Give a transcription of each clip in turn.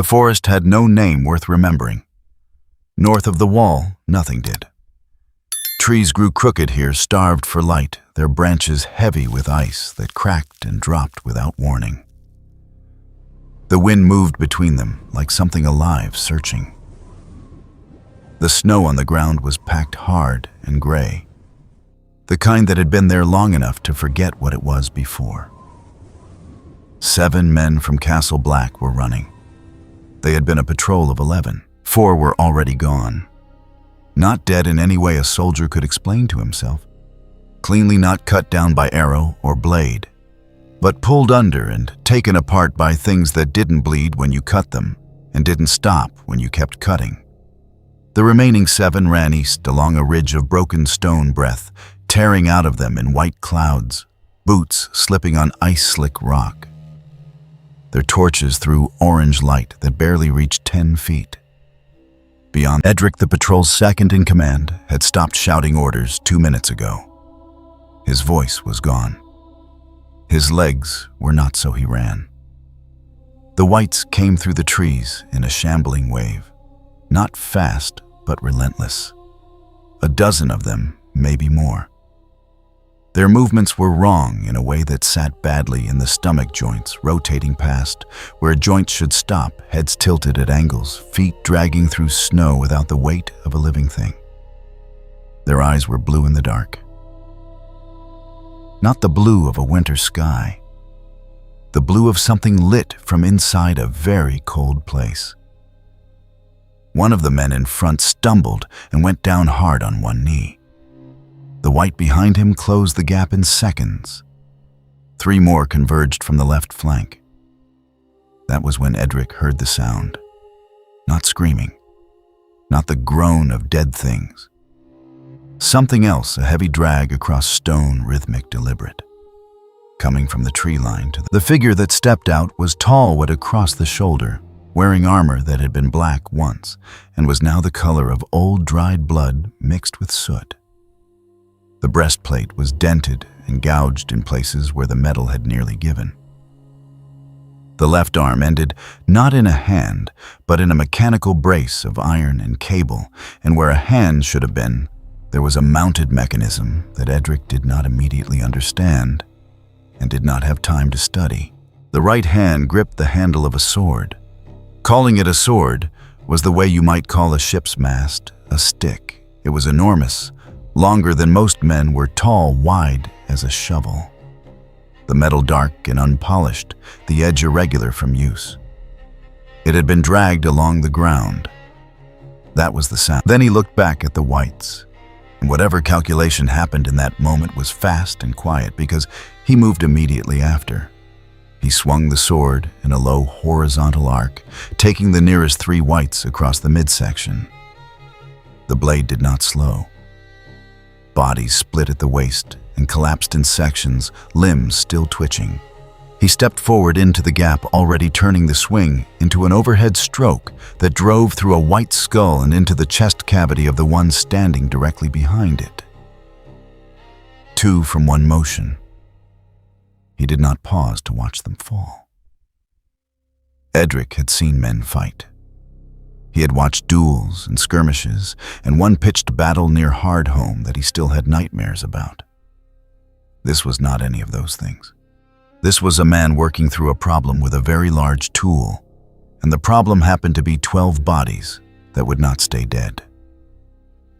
The forest had no name worth remembering. North of the wall, nothing did. Trees grew crooked here, starved for light, their branches heavy with ice that cracked and dropped without warning. The wind moved between them like something alive searching. The snow on the ground was packed hard and gray, the kind that had been there long enough to forget what it was before. 7 men from Castle Black were running. They had been a patrol of 11. 4 were already gone. Not dead in any way a soldier could explain to himself. Cleanly not cut down by arrow or blade, but pulled under and taken apart by things that didn't bleed when you cut them and didn't stop when you kept cutting. The remaining 7 ran east along a ridge of broken stone breath, tearing out of them in white clouds, boots slipping on ice-slick rock. Their torches threw orange light that barely reached 10 feet. Beyond, Edric, the patrol's second in command, had stopped shouting orders 2 minutes ago. His voice was gone. His legs were not, so he ran. The whites came through the trees in a shambling wave, not fast, but relentless. A dozen of them, maybe more. Their movements were wrong in a way that sat badly in the stomach joints, rotating past, where a joint should stop, heads tilted at angles, feet dragging through snow without the weight of a living thing. Their eyes were blue in the dark. Not the blue of a winter sky. The blue of something lit from inside a very cold place. One of the men in front stumbled and went down hard on one knee. The white behind him closed the gap in seconds. 3 more converged from the left flank. That was when Edric heard the sound. Not screaming. Not the groan of dead things. Something else, a heavy drag across stone, rhythmic, deliberate. Coming from the tree line to the figure that stepped out was tall but across the shoulder, wearing armor that had been black once and was now the color of old dried blood mixed with soot. The breastplate was dented and gouged in places where the metal had nearly given. The left arm ended not in a hand, but in a mechanical brace of iron and cable, and where a hand should have been, there was a mounted mechanism that Edric did not immediately understand and did not have time to study. The right hand gripped the handle of a sword. Calling it a sword was the way you might call a ship's mast a stick. It was enormous, longer than most men, were tall, wide as a shovel. The metal dark and unpolished, the edge irregular from use. It had been dragged along the ground. That was the sound. Then he looked back at the whites, and whatever calculation happened in that moment was fast and quiet because he moved immediately after. He swung the sword in a low horizontal arc, taking the nearest 3 whites across the midsection. The blade did not slow. Bodies split at the waist and collapsed in sections, limbs still twitching. He stepped forward into the gap, already turning the swing into an overhead stroke that drove through a white skull and into the chest cavity of the one standing directly behind it. 2 from one motion. He did not pause to watch them fall. Edric had seen men fight. He had watched duels and skirmishes, and one pitched battle near Hardhome that he still had nightmares about. This was not any of those things. This was a man working through a problem with a very large tool, and the problem happened to be 12 bodies that would not stay dead.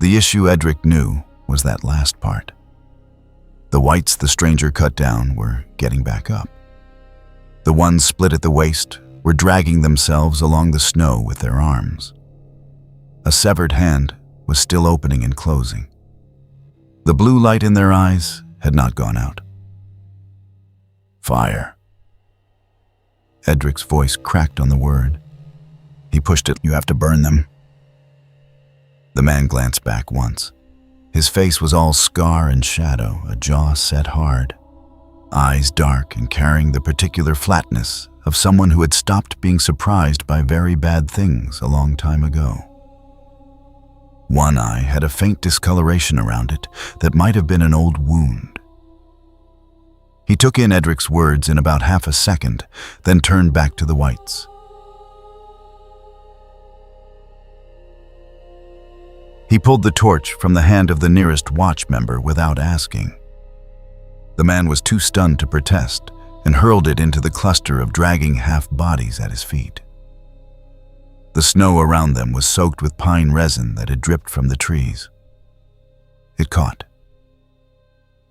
The issue Edric knew was that last part. The whites the stranger cut down were getting back up. The ones split at the waist were dragging themselves along the snow with their arms. A severed hand was still opening and closing. The blue light in their eyes had not gone out. Fire. Edric's voice cracked on the word. He pushed it. You have to burn them. The man glanced back once. His face was all scar and shadow, a jaw set hard, eyes dark and carrying the particular flatness of someone who had stopped being surprised by very bad things a long time ago. One eye had a faint discoloration around it that might have been an old wound. He took in Edric's words in about half a second, then turned back to the whites. He pulled the torch from the hand of the nearest watch member without asking. The man was too stunned to protest and hurled it into the cluster of dragging half-bodies at his feet. The snow around them was soaked with pine resin that had dripped from the trees. It caught.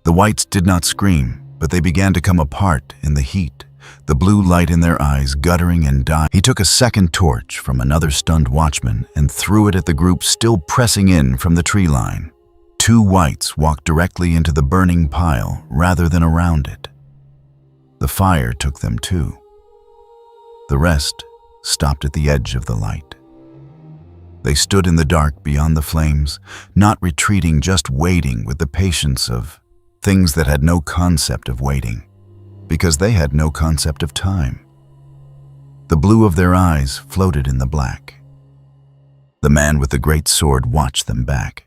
The whites did not scream, but they began to come apart in the heat, the blue light in their eyes guttering and dying. He took a second torch from another stunned watchman and threw it at the group still pressing in from the tree line. 2 whites walked directly into the burning pile rather than around it. The fire took them too. The rest stopped at the edge of the light. They stood in the dark beyond the flames, not retreating, just waiting with the patience of things that had no concept of waiting, because they had no concept of time. The blue of their eyes floated in the black. The man with the great sword watched them back.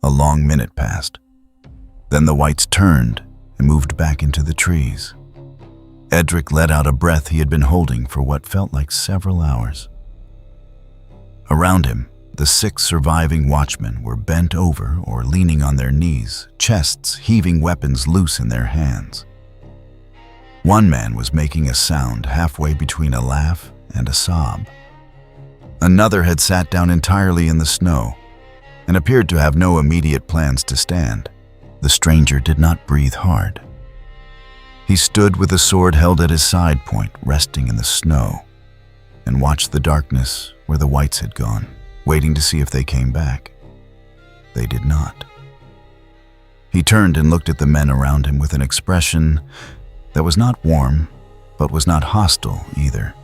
A long minute passed. Then the whites turned and moved back into the trees. Edric let out a breath he had been holding for what felt like several hours. Around him, the 6 surviving watchmen were bent over or leaning on their knees, chests heaving, weapons loose in their hands. One man was making a sound halfway between a laugh and a sob. Another had sat down entirely in the snow and appeared to have no immediate plans to stand. The stranger did not breathe hard. He stood with the sword held at his side point, resting in the snow, and watched the darkness where the whites had gone, waiting to see if they came back. They did not. He turned and looked at the men around him with an expression that was not warm, but was not hostile either.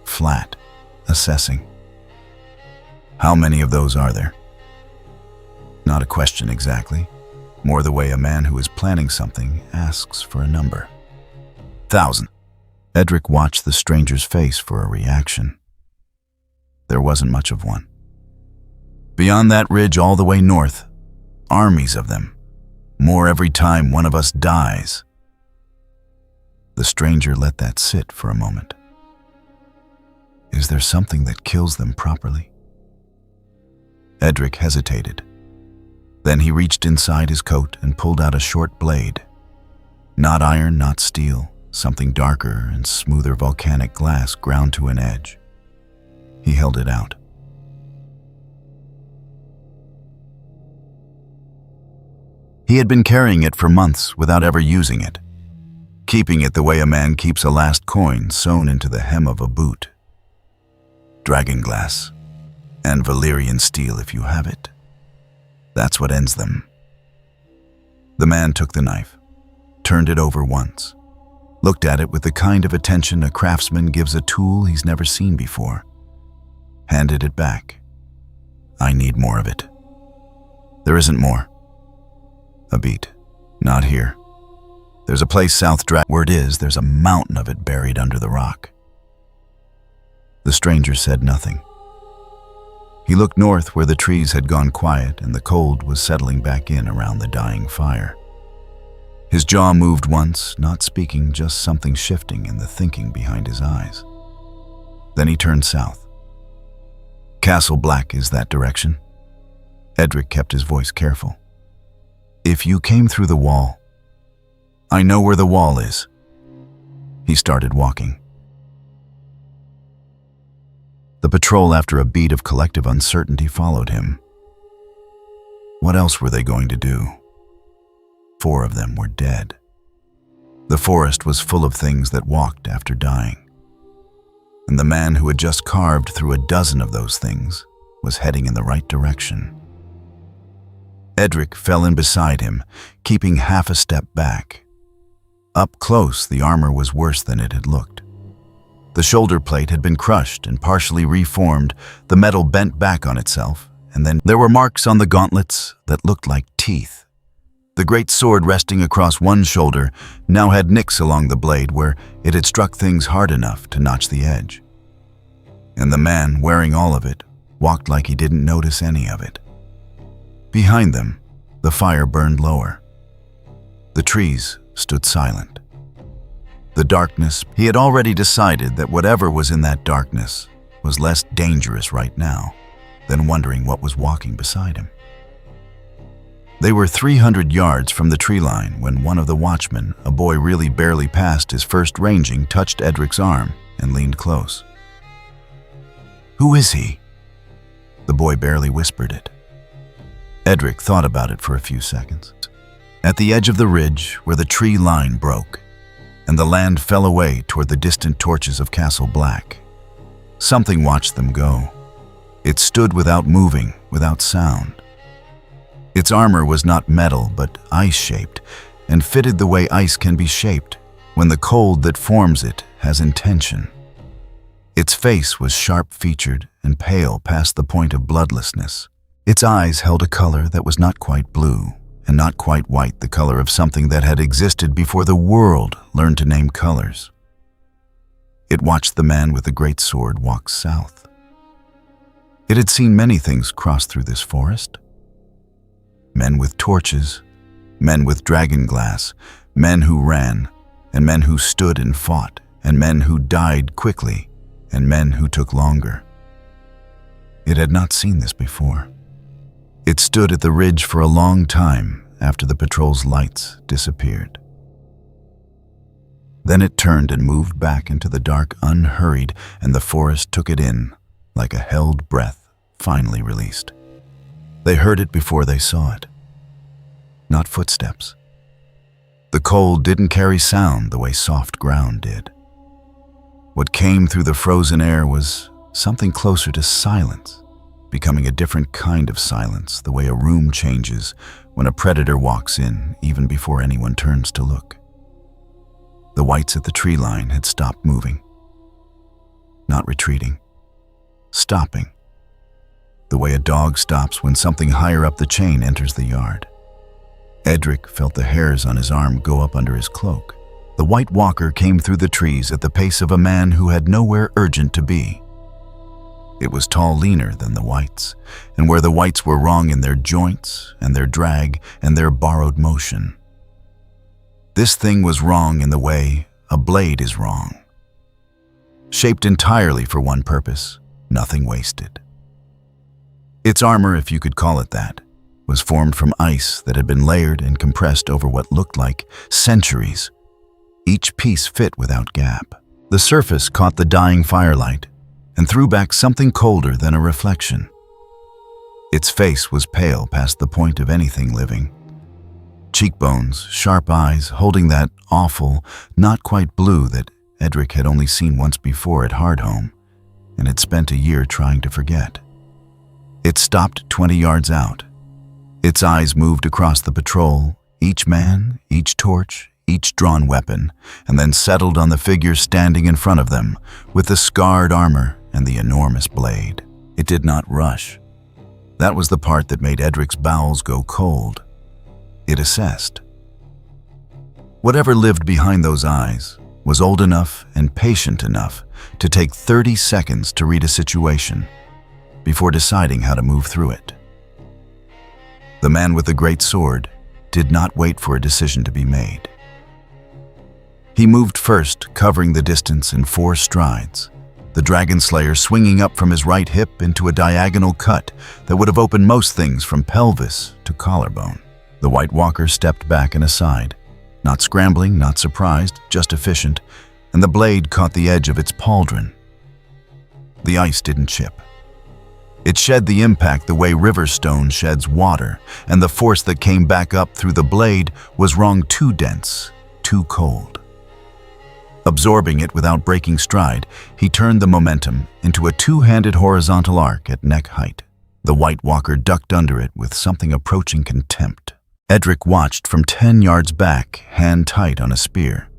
Flat, assessing. How many of those are there? Not a question exactly, more the way a man who is planning something asks for a number. 1,000. Edric watched the stranger's face for a reaction. There wasn't much of one. Beyond that ridge all the way north, armies of them. More every time one of us dies. The stranger let that sit for a moment. Is there something that kills them properly? Edric hesitated. Then he reached inside his coat and pulled out a short blade. Not iron, not steel, something darker and smoother, volcanic glass ground to an edge. He held it out. He had been carrying it for months without ever using it, keeping it the way a man keeps a last coin sewn into the hem of a boot. Dragon glass, and Valyrian steel if you have it. That's what ends them. The man took the knife, turned it over once, looked at it with the kind of attention a craftsman gives a tool he's never seen before, handed it back. I need more of it. There isn't more. A beat. Not here. There's a place south word is there's a mountain of it buried under the rock. The stranger said nothing. He looked north where the trees had gone quiet and the cold was settling back in around the dying fire. His jaw moved once, not speaking, just something shifting in the thinking behind his eyes. Then he turned south. Castle Black is that direction. Edric kept his voice careful. If you came through the wall, I know where the wall is. He started walking. The patrol, after a beat of collective uncertainty, followed him. What else were they going to do? 4 of them were dead. The forest was full of things that walked after dying. And the man who had just carved through a dozen of those things was heading in the right direction. Edric fell in beside him, keeping half a step back. Up close, the armor was worse than it had looked. The shoulder plate had been crushed and partially reformed, the metal bent back on itself, and then there were marks on the gauntlets that looked like teeth. The great sword resting across one shoulder now had nicks along the blade where it had struck things hard enough to notch the edge. And the man, wearing all of it, walked like he didn't notice any of it. Behind them, the fire burned lower. The trees stood silent. The darkness, he had already decided that whatever was in that darkness was less dangerous right now. then wondering what was walking beside him. They were 300 yards from the tree line when one of the watchmen, a boy really barely past his first ranging, touched Edric's arm and leaned close. "Who is he?" The boy barely whispered it. Edric thought about it for a few seconds. At the edge of the ridge where the tree line broke, and the land fell away toward the distant torches of Castle Black, something watched them go. It stood without moving, without sound. Its armor was not metal, but ice-shaped, and fitted the way ice can be shaped when the cold that forms it has intention. Its face was sharp-featured and pale past the point of bloodlessness. Its eyes held a color that was not quite blue, and not quite white, the color of something that had existed before the world learned to name colors. It watched the man with the great sword walk south. It had seen many things cross through this forest. Men with torches, men with dragon glass, men who ran, and men who stood and fought, and men who died quickly, and men who took longer. It had not seen this before. It stood at the ridge for a long time after the patrol's lights disappeared. Then it turned and moved back into the dark unhurried, and the forest took it in like a held breath finally released. They heard it before they saw it. Not footsteps. The cold didn't carry sound the way soft ground did. What came through the frozen air was something closer to silence, becoming a different kind of silence, the way a room changes when a predator walks in even before anyone turns to look. The whites at the tree line had stopped moving. Not retreating. Stopping. The way a dog stops when something higher up the chain enters the yard. Edric felt the hairs on his arm go up under his cloak. The White Walker came through the trees at the pace of a man who had nowhere urgent to be. It was tall, leaner than the whites, and where the whites were wrong in their joints and their drag and their borrowed motion, this thing was wrong in the way a blade is wrong. Shaped entirely for one purpose, nothing wasted. Its armor, if you could call it that, was formed from ice that had been layered and compressed over what looked like centuries. Each piece fit without gap. The surface caught the dying firelight and threw back something colder than a reflection. Its face was pale past the point of anything living. Cheekbones, sharp eyes, holding that awful, not quite blue that Edric had only seen once before at Hardhome and had spent a year trying to forget. It stopped 20 yards out. Its eyes moved across the patrol, each man, each torch, each drawn weapon, and then settled on the figure standing in front of them with the scarred armor and the enormous blade. It did not rush. That was the part that made Edric's bowels go cold. It assessed. Whatever lived behind those eyes was old enough and patient enough to take 30 seconds to read a situation before deciding how to move through it. The man with the great sword did not wait for a decision to be made. He moved first, covering the distance in 4 strides, the dragon slayer swinging up from his right hip into a diagonal cut that would have opened most things from pelvis to collarbone. The White Walker stepped back and aside, not scrambling, not surprised, just efficient, and the blade caught the edge of its pauldron. The ice didn't chip. It shed the impact the way river stone sheds water, and the force that came back up through the blade was wrong too dense, too cold. Absorbing it without breaking stride, he turned the momentum into a 2-handed horizontal arc at neck height. The White Walker ducked under it with something approaching contempt. Edric watched from 10 yards back, hand tight on a spear.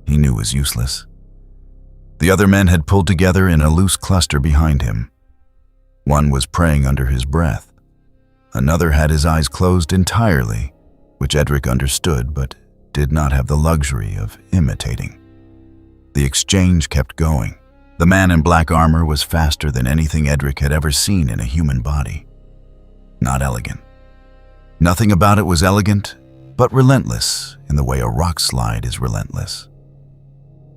He knew it was useless. The other men had pulled together in a loose cluster behind him. One was praying under his breath. Another had his eyes closed entirely, which Edric understood but did not have the luxury of imitating. The exchange kept going. The man in black armor was faster than anything Edric had ever seen in a human body. Not elegant. Nothing about it was elegant, but relentless in the way a rock slide is relentless.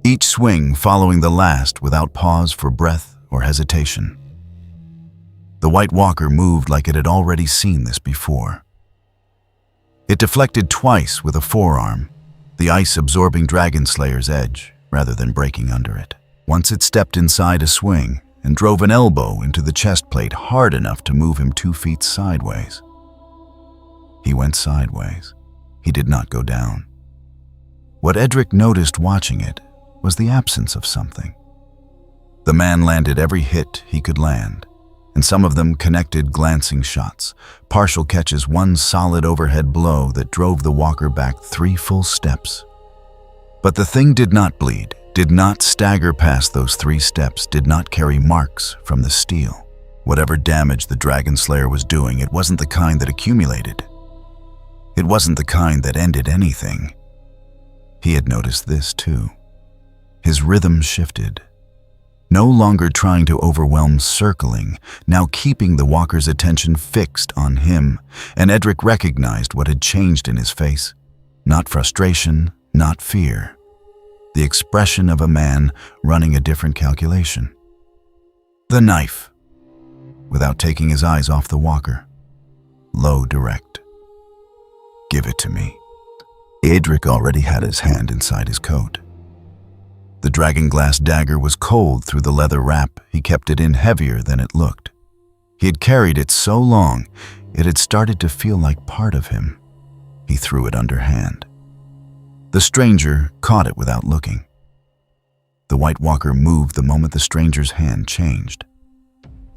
Each swing following the last without pause for breath or hesitation. The White Walker moved like it had already seen this before. It deflected twice with a forearm, the ice absorbing Dragonslayer's edge rather than breaking under it. Once it stepped inside a swing and drove an elbow into the chest plate hard enough to move him 2 feet sideways. He went sideways. He did not go down. What Edric noticed watching it was the absence of something. The man landed every hit he could land, and some of them connected glancing shots, partial catches, one solid overhead blow that drove the walker back 3 full steps. But the thing did not bleed, did not stagger past those 3 steps, did not carry marks from the steel. Whatever damage the Dragonslayer was doing, it wasn't the kind that accumulated. It wasn't the kind that ended anything. He had noticed this too. His rhythm shifted. No longer trying to overwhelm, circling, now keeping the walker's attention fixed on him, and Edric recognized what had changed in his face. Not frustration, not fear. The expression of a man running a different calculation. The knife, without taking his eyes off the walker. Low, direct. Give it to me. Edric already had his hand inside his coat. The dragonglass dagger was cold through the leather wrap. He kept it in heavier than it looked. He had carried it so long, it had started to feel like part of him. He threw it underhand. The stranger caught it without looking. The White Walker moved the moment the stranger's hand changed.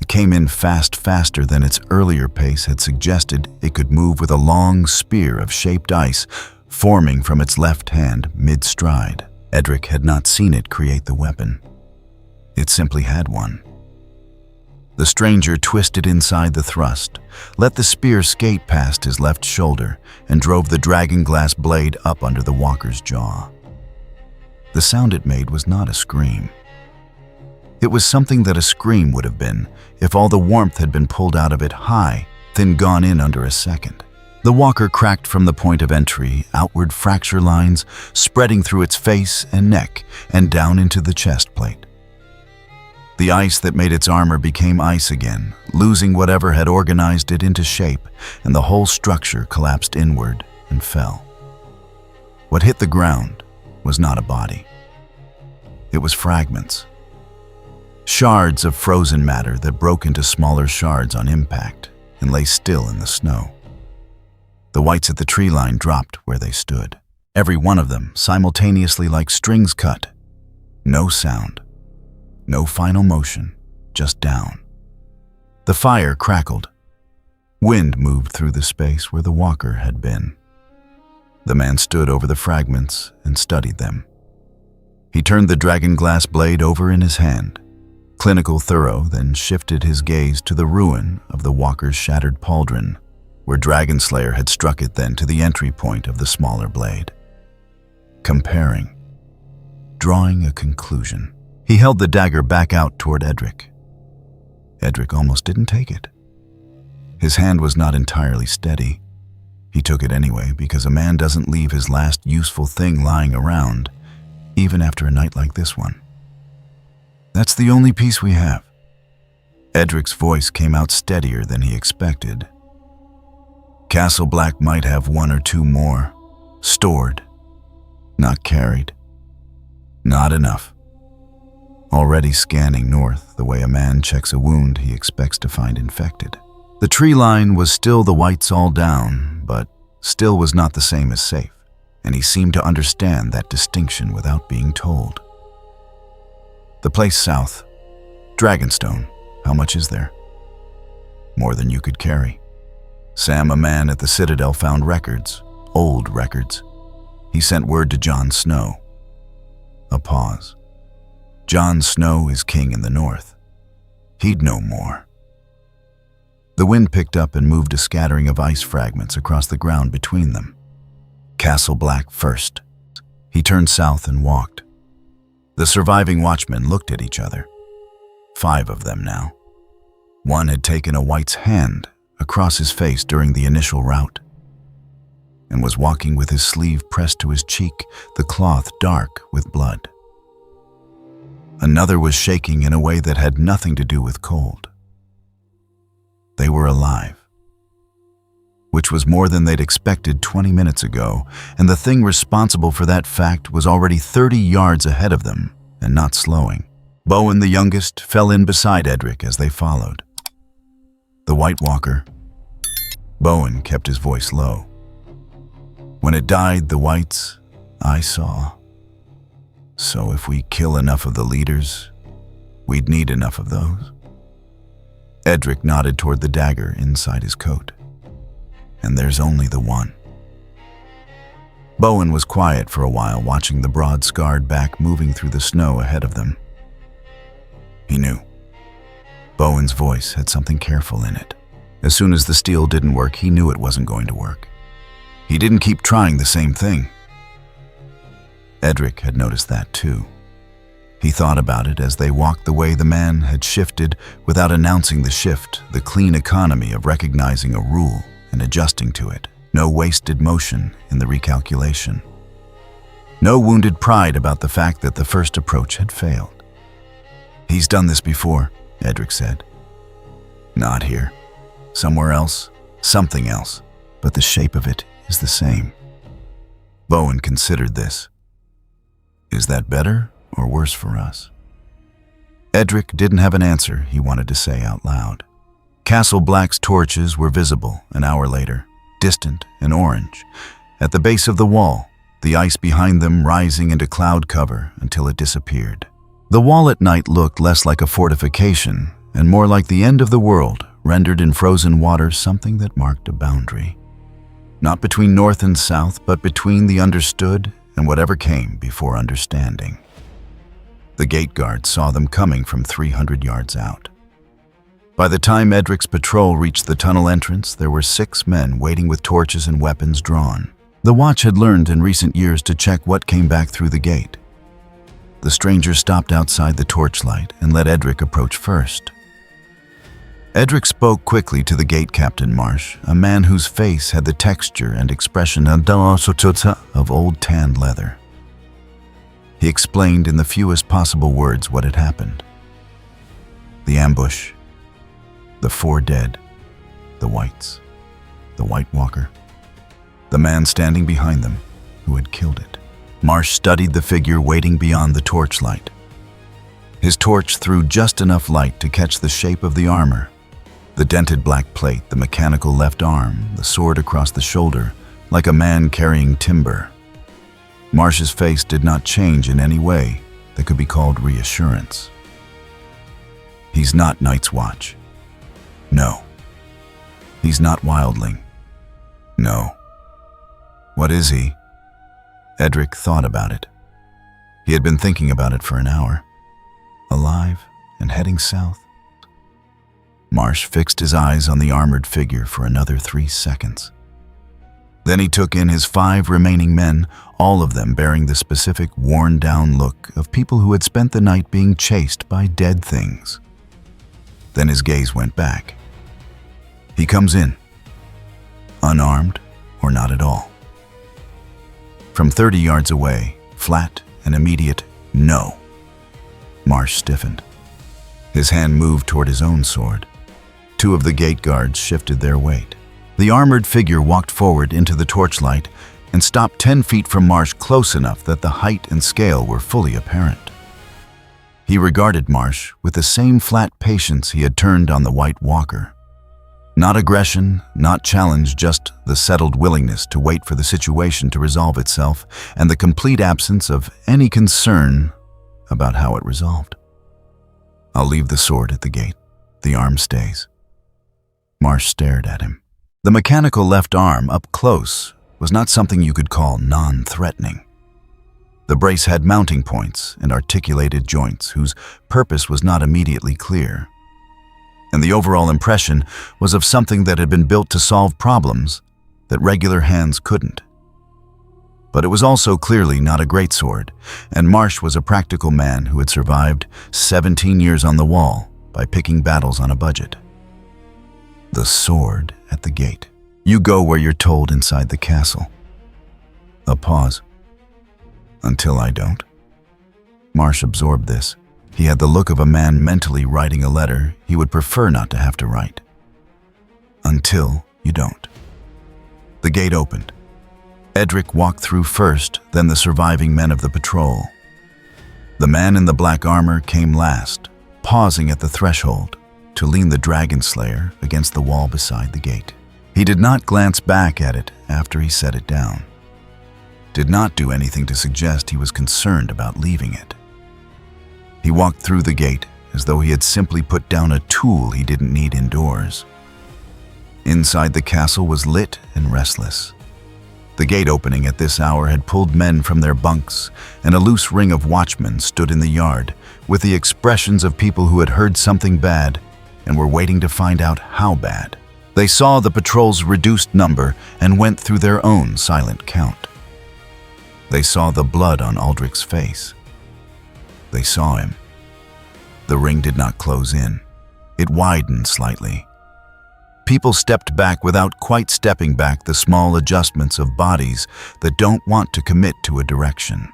It came in faster than its earlier pace had suggested. It could move with a long spear of shaped ice forming from its left hand mid-stride. Edric had not seen it create the weapon. It simply had one. The stranger twisted inside the thrust, let the spear skate past his left shoulder, and drove the dragonglass blade up under the walker's jaw. The sound it made was not a scream. It was something that a scream would have been if all the warmth had been pulled out of it high, then gone in under a second. The walker cracked from the point of entry, outward fracture lines spreading through its face and neck and down into the chest plate. The ice that made its armor became ice again, losing whatever had organized it into shape, and the whole structure collapsed inward and fell. What hit the ground was not a body. It was fragments. Shards of frozen matter that broke into smaller shards on impact and lay still in the snow. The whites at the tree line dropped where they stood, every one of them simultaneously like strings cut. No sound, no final motion, just down. The fire crackled. Wind moved through the space where the walker had been. The man stood over the fragments and studied them. He turned the dragonglass blade over in his hand, clinical thorough, then shifted his gaze to the ruin of the walker's shattered pauldron, where Dragonslayer had struck it, then to the entry point of the smaller blade. Comparing, drawing a conclusion. He held the dagger back out toward Edric. Edric almost didn't take it. His hand was not entirely steady. He took it anyway because a man doesn't leave his last useful thing lying around, even after a night like this one. That's the only piece we have. Edric's voice came out steadier than he expected. Castle Black might have 1 or 2 more, stored, not carried. Not enough. Already scanning north the way a man checks a wound he expects to find infected. The tree line was still the whites all down, but still was not the same as safe, and he seemed to understand that distinction without being told. The place south, Dragonstone, how much is there? More than you could carry. Sam, a man at the Citadel, found records, old records. He sent word to Jon Snow. A pause. Jon Snow is king in the north. He'd know more. The wind picked up and moved a scattering of ice fragments across the ground between them. Castle Black first. He turned south and walked. The surviving watchmen looked at each other. 5 of them now. One had taken a white's hand across his face during the initial rout, and was walking with his sleeve pressed to his cheek, the cloth dark with blood. Another was shaking in a way that had nothing to do with cold. They were alive, which was more than they'd expected 20 minutes ago, and the thing responsible for that fact was already 30 yards ahead of them and not slowing. Bowen, the youngest, fell in beside Edric as they followed. The White Walker. Bowen kept his voice low. When it died, the whites, I saw. So if we kill enough of the leaders, we'd need enough of those. Edric nodded toward the dagger inside his coat. And there's only the one. Bowen was quiet for a while, watching the broad scarred back moving through the snow ahead of them. He knew. Bowen's voice had something careful in it. As soon as the steel didn't work, he knew it wasn't going to work. He didn't keep trying the same thing. Edric had noticed that too. He thought about it as they walked the way the man had shifted without announcing the shift, the clean economy of recognizing a rule and adjusting to it. No wasted motion in the recalculation. No wounded pride about the fact that the first approach had failed. He's done this before, Edric said. Not here. Somewhere else, something else, but the shape of it is the same. Bowen considered this. Is that better or worse for us? Edric didn't have an answer he wanted to say out loud. Castle Black's torches were visible an hour later, distant and orange. At the base of the wall, the ice behind them rising into cloud cover until it disappeared. The wall at night looked less like a fortification and more like the end of the world, rendered in frozen water, something that marked a boundary. Not between north and south, but between the understood and whatever came before understanding. The gate guard saw them coming from 300 yards out. By the time Edric's patrol reached the tunnel entrance, there were 6 men waiting with torches and weapons drawn. The watch had learned in recent years to check what came back through the gate. The stranger stopped outside the torchlight and let Edric approach first. Edric spoke quickly to the gate captain Marsh, a man whose face had the texture and expression of old tanned leather. He explained in the fewest possible words what had happened. The ambush, the 4 dead, the whites, the White Walker, the man standing behind them who had killed it. Marsh studied the figure waiting beyond the torchlight. His torch threw just enough light to catch the shape of the armor, the dented black plate, the mechanical left arm, the sword across the shoulder, like a man carrying timber. Marsh's face did not change in any way that could be called reassurance. He's not Night's Watch. No. He's not Wildling. No. What is he? Edric thought about it. He had been thinking about it for an hour. Alive and heading south. Marsh fixed his eyes on the armored figure for another 3 seconds. Then he took in his 5 remaining men, all of them bearing the specific worn-down look of people who had spent the night being chased by dead things. Then his gaze went back. He comes in, unarmed or not at all. From 30 yards away, flat and immediate, no. Marsh stiffened. His hand moved toward his own sword. 2 of the gate guards shifted their weight. The armored figure walked forward into the torchlight and stopped 10 feet from Marsh, close enough that the height and scale were fully apparent. He regarded Marsh with the same flat patience he had turned on the White Walker. Not aggression, not challenge, just the settled willingness to wait for the situation to resolve itself and the complete absence of any concern about how it resolved. I'll leave the sword at the gate. The arm stays. Marsh stared at him. The mechanical left arm up close was not something you could call non-threatening. The brace had mounting points and articulated joints whose purpose was not immediately clear. And the overall impression was of something that had been built to solve problems that regular hands couldn't. But it was also clearly not a greatsword, and Marsh was a practical man who had survived 17 years on the wall by picking battles on a budget. The sword at the gate. You go where you're told inside the castle. A pause. Until I don't. Marsh absorbed this. He had the look of a man mentally writing a letter he would prefer not to have to write. Until you don't. The gate opened. Edric walked through first, then the surviving men of the patrol. The man in the black armor came last, pausing at the threshold to lean the dragon slayer against the wall beside the gate. He did not glance back at it after he set it down. Did not do anything to suggest he was concerned about leaving it. He walked through the gate as though he had simply put down a tool he didn't need indoors. Inside the castle was lit and restless. The gate opening at this hour had pulled men from their bunks, and a loose ring of watchmen stood in the yard with the expressions of people who had heard something bad and were waiting to find out how bad. They saw the patrol's reduced number and went through their own silent count. They saw the blood on Aldrich's face. They saw him. The ring did not close in. It widened slightly. People stepped back without quite stepping back, the small adjustments of bodies that don't want to commit to a direction.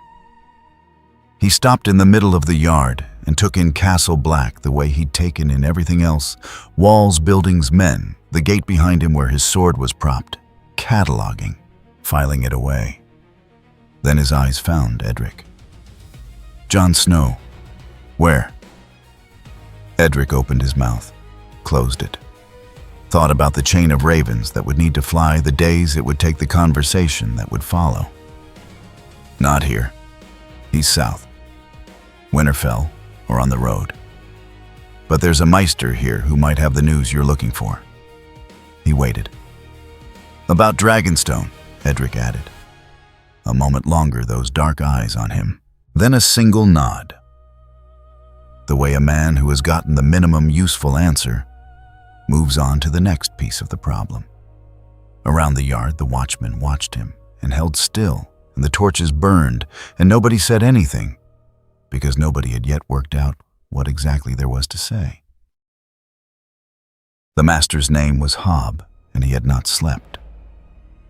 He stopped in the middle of the yard and took in Castle Black the way he'd taken in everything else: walls, buildings, men, the gate behind him where his sword was propped, cataloging, filing it away. Then his eyes found Edric. "Jon Snow, where?" Edric opened his mouth, closed it. Thought about the chain of ravens that would need to fly, the days it would take, the conversation that would follow. "Not here. He's south. Winterfell, or on the road. But there's a Meister here who might have the news you're looking for." He waited. "About Dragonstone," Edric added. A moment longer, those dark eyes on him. Then a single nod. The way a man who has gotten the minimum useful answer moves on to the next piece of the problem. Around the yard, the watchmen watched him and held still, and the torches burned, and nobody said anything, because nobody had yet worked out what exactly there was to say. The master's name was Hob, and he had not slept.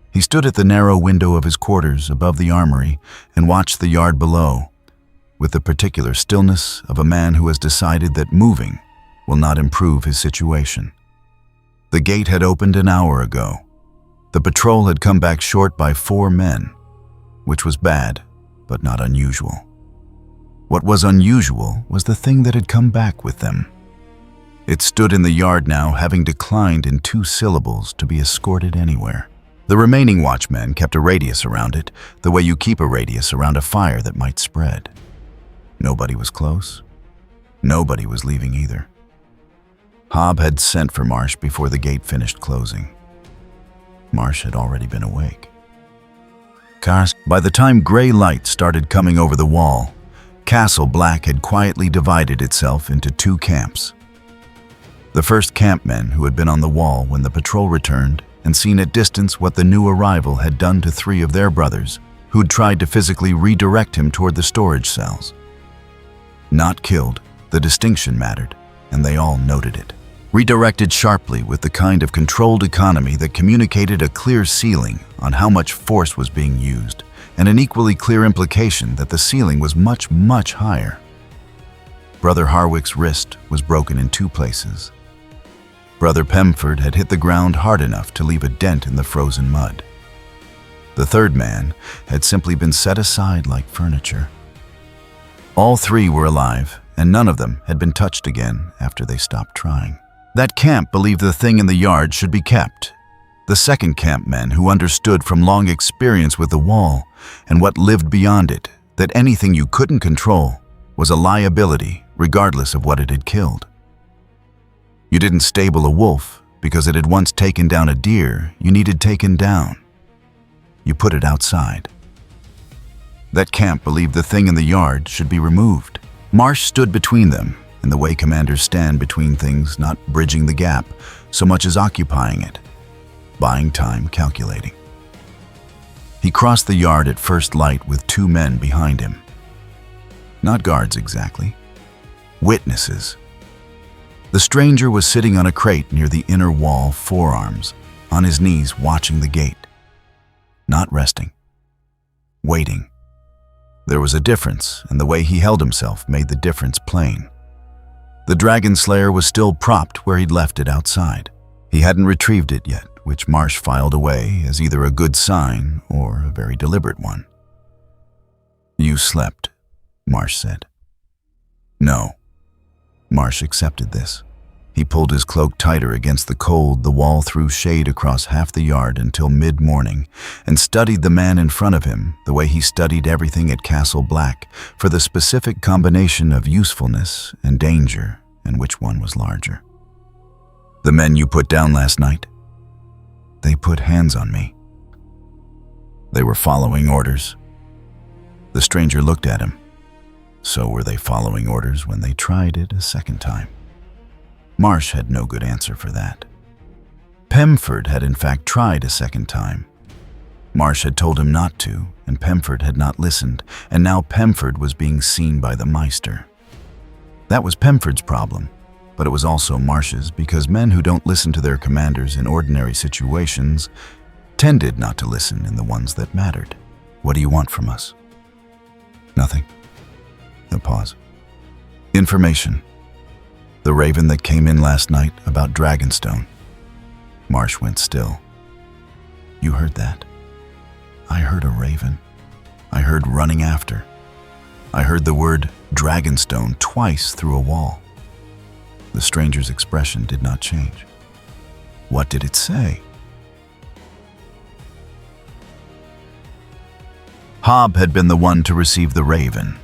He stood at the narrow window of his quarters above the armory and watched the yard below, with the particular stillness of a man who has decided that moving will not improve his situation. The gate had opened an hour ago. The patrol had come back short by 4 men, which was bad, but not unusual. What was unusual was the thing that had come back with them. It stood in the yard now, having declined in 2 syllables to be escorted anywhere. The remaining watchmen kept a radius around it, the way you keep a radius around a fire that might spread. Nobody was close. Nobody was leaving either. Hob had sent for Marsh before the gate finished closing. Marsh had already been awake. By the time gray light started coming over the wall, Castle Black had quietly divided itself into 2 camps. The first campmen who had been on the wall when the patrol returned and seen at distance what the new arrival had done to 3 of their brothers, who'd tried to physically redirect him toward the storage cells. Not killed, the distinction mattered, and they all noted it. Redirected sharply with the kind of controlled economy that communicated a clear ceiling on how much force was being used, and an equally clear implication that the ceiling was much, much higher. Brother Harwick's wrist was broken in 2 places. Brother Pemford had hit the ground hard enough to leave a dent in the frozen mud. The third man had simply been set aside like furniture. All 3 were alive, and none of them had been touched again after they stopped trying. That camp believed the thing in the yard should be kept. The second campmen, who understood from long experience with the wall and what lived beyond it, that anything you couldn't control was a liability regardless of what it had killed. You didn't stable a wolf because it had once taken down a deer you needed taken down. You put it outside. That camp believed the thing in the yard should be removed. Marsh stood between them, in the way commanders stand between things, not bridging the gap so much as occupying it, buying time, calculating. He crossed the yard at first light with 2 men behind him. Not guards exactly. Witnesses. The stranger was sitting on a crate near the inner wall, forearms, on his knees watching the gate. Not resting. Waiting. There was a difference, and the way he held himself made the difference plain. The dragon slayer was still propped where he'd left it outside. He hadn't retrieved it yet, which Marsh filed away as either a good sign or a very deliberate one. "You slept," Marsh said. "No." Marsh accepted this. He pulled his cloak tighter against the cold. The wall threw shade across half the yard until mid-morning, and studied the man in front of him the way he studied everything at Castle Black for the specific combination of usefulness and danger, and which one was larger. "The men you put down last night?" "They put hands on me." "They were following orders?" The stranger looked at him. So were they following orders when they tried it a second time? Marsh had no good answer for that. Pemford had in fact tried a second time. Marsh had told him not to, and Pemford had not listened, and now Pemford was being seen by the Meister. That was Pemford's problem, but it was also Marsh's, because men who don't listen to their commanders in ordinary situations tended not to listen in the ones that mattered. "What do you want from us?" "Nothing." A pause. "Information. The raven that came in last night about Dragonstone." Marsh went still. "You heard that?" "I heard a raven. I heard running after. I heard the word Dragonstone twice through a wall." The stranger's expression did not change. "What did it say?" Hob had been the one to receive the raven.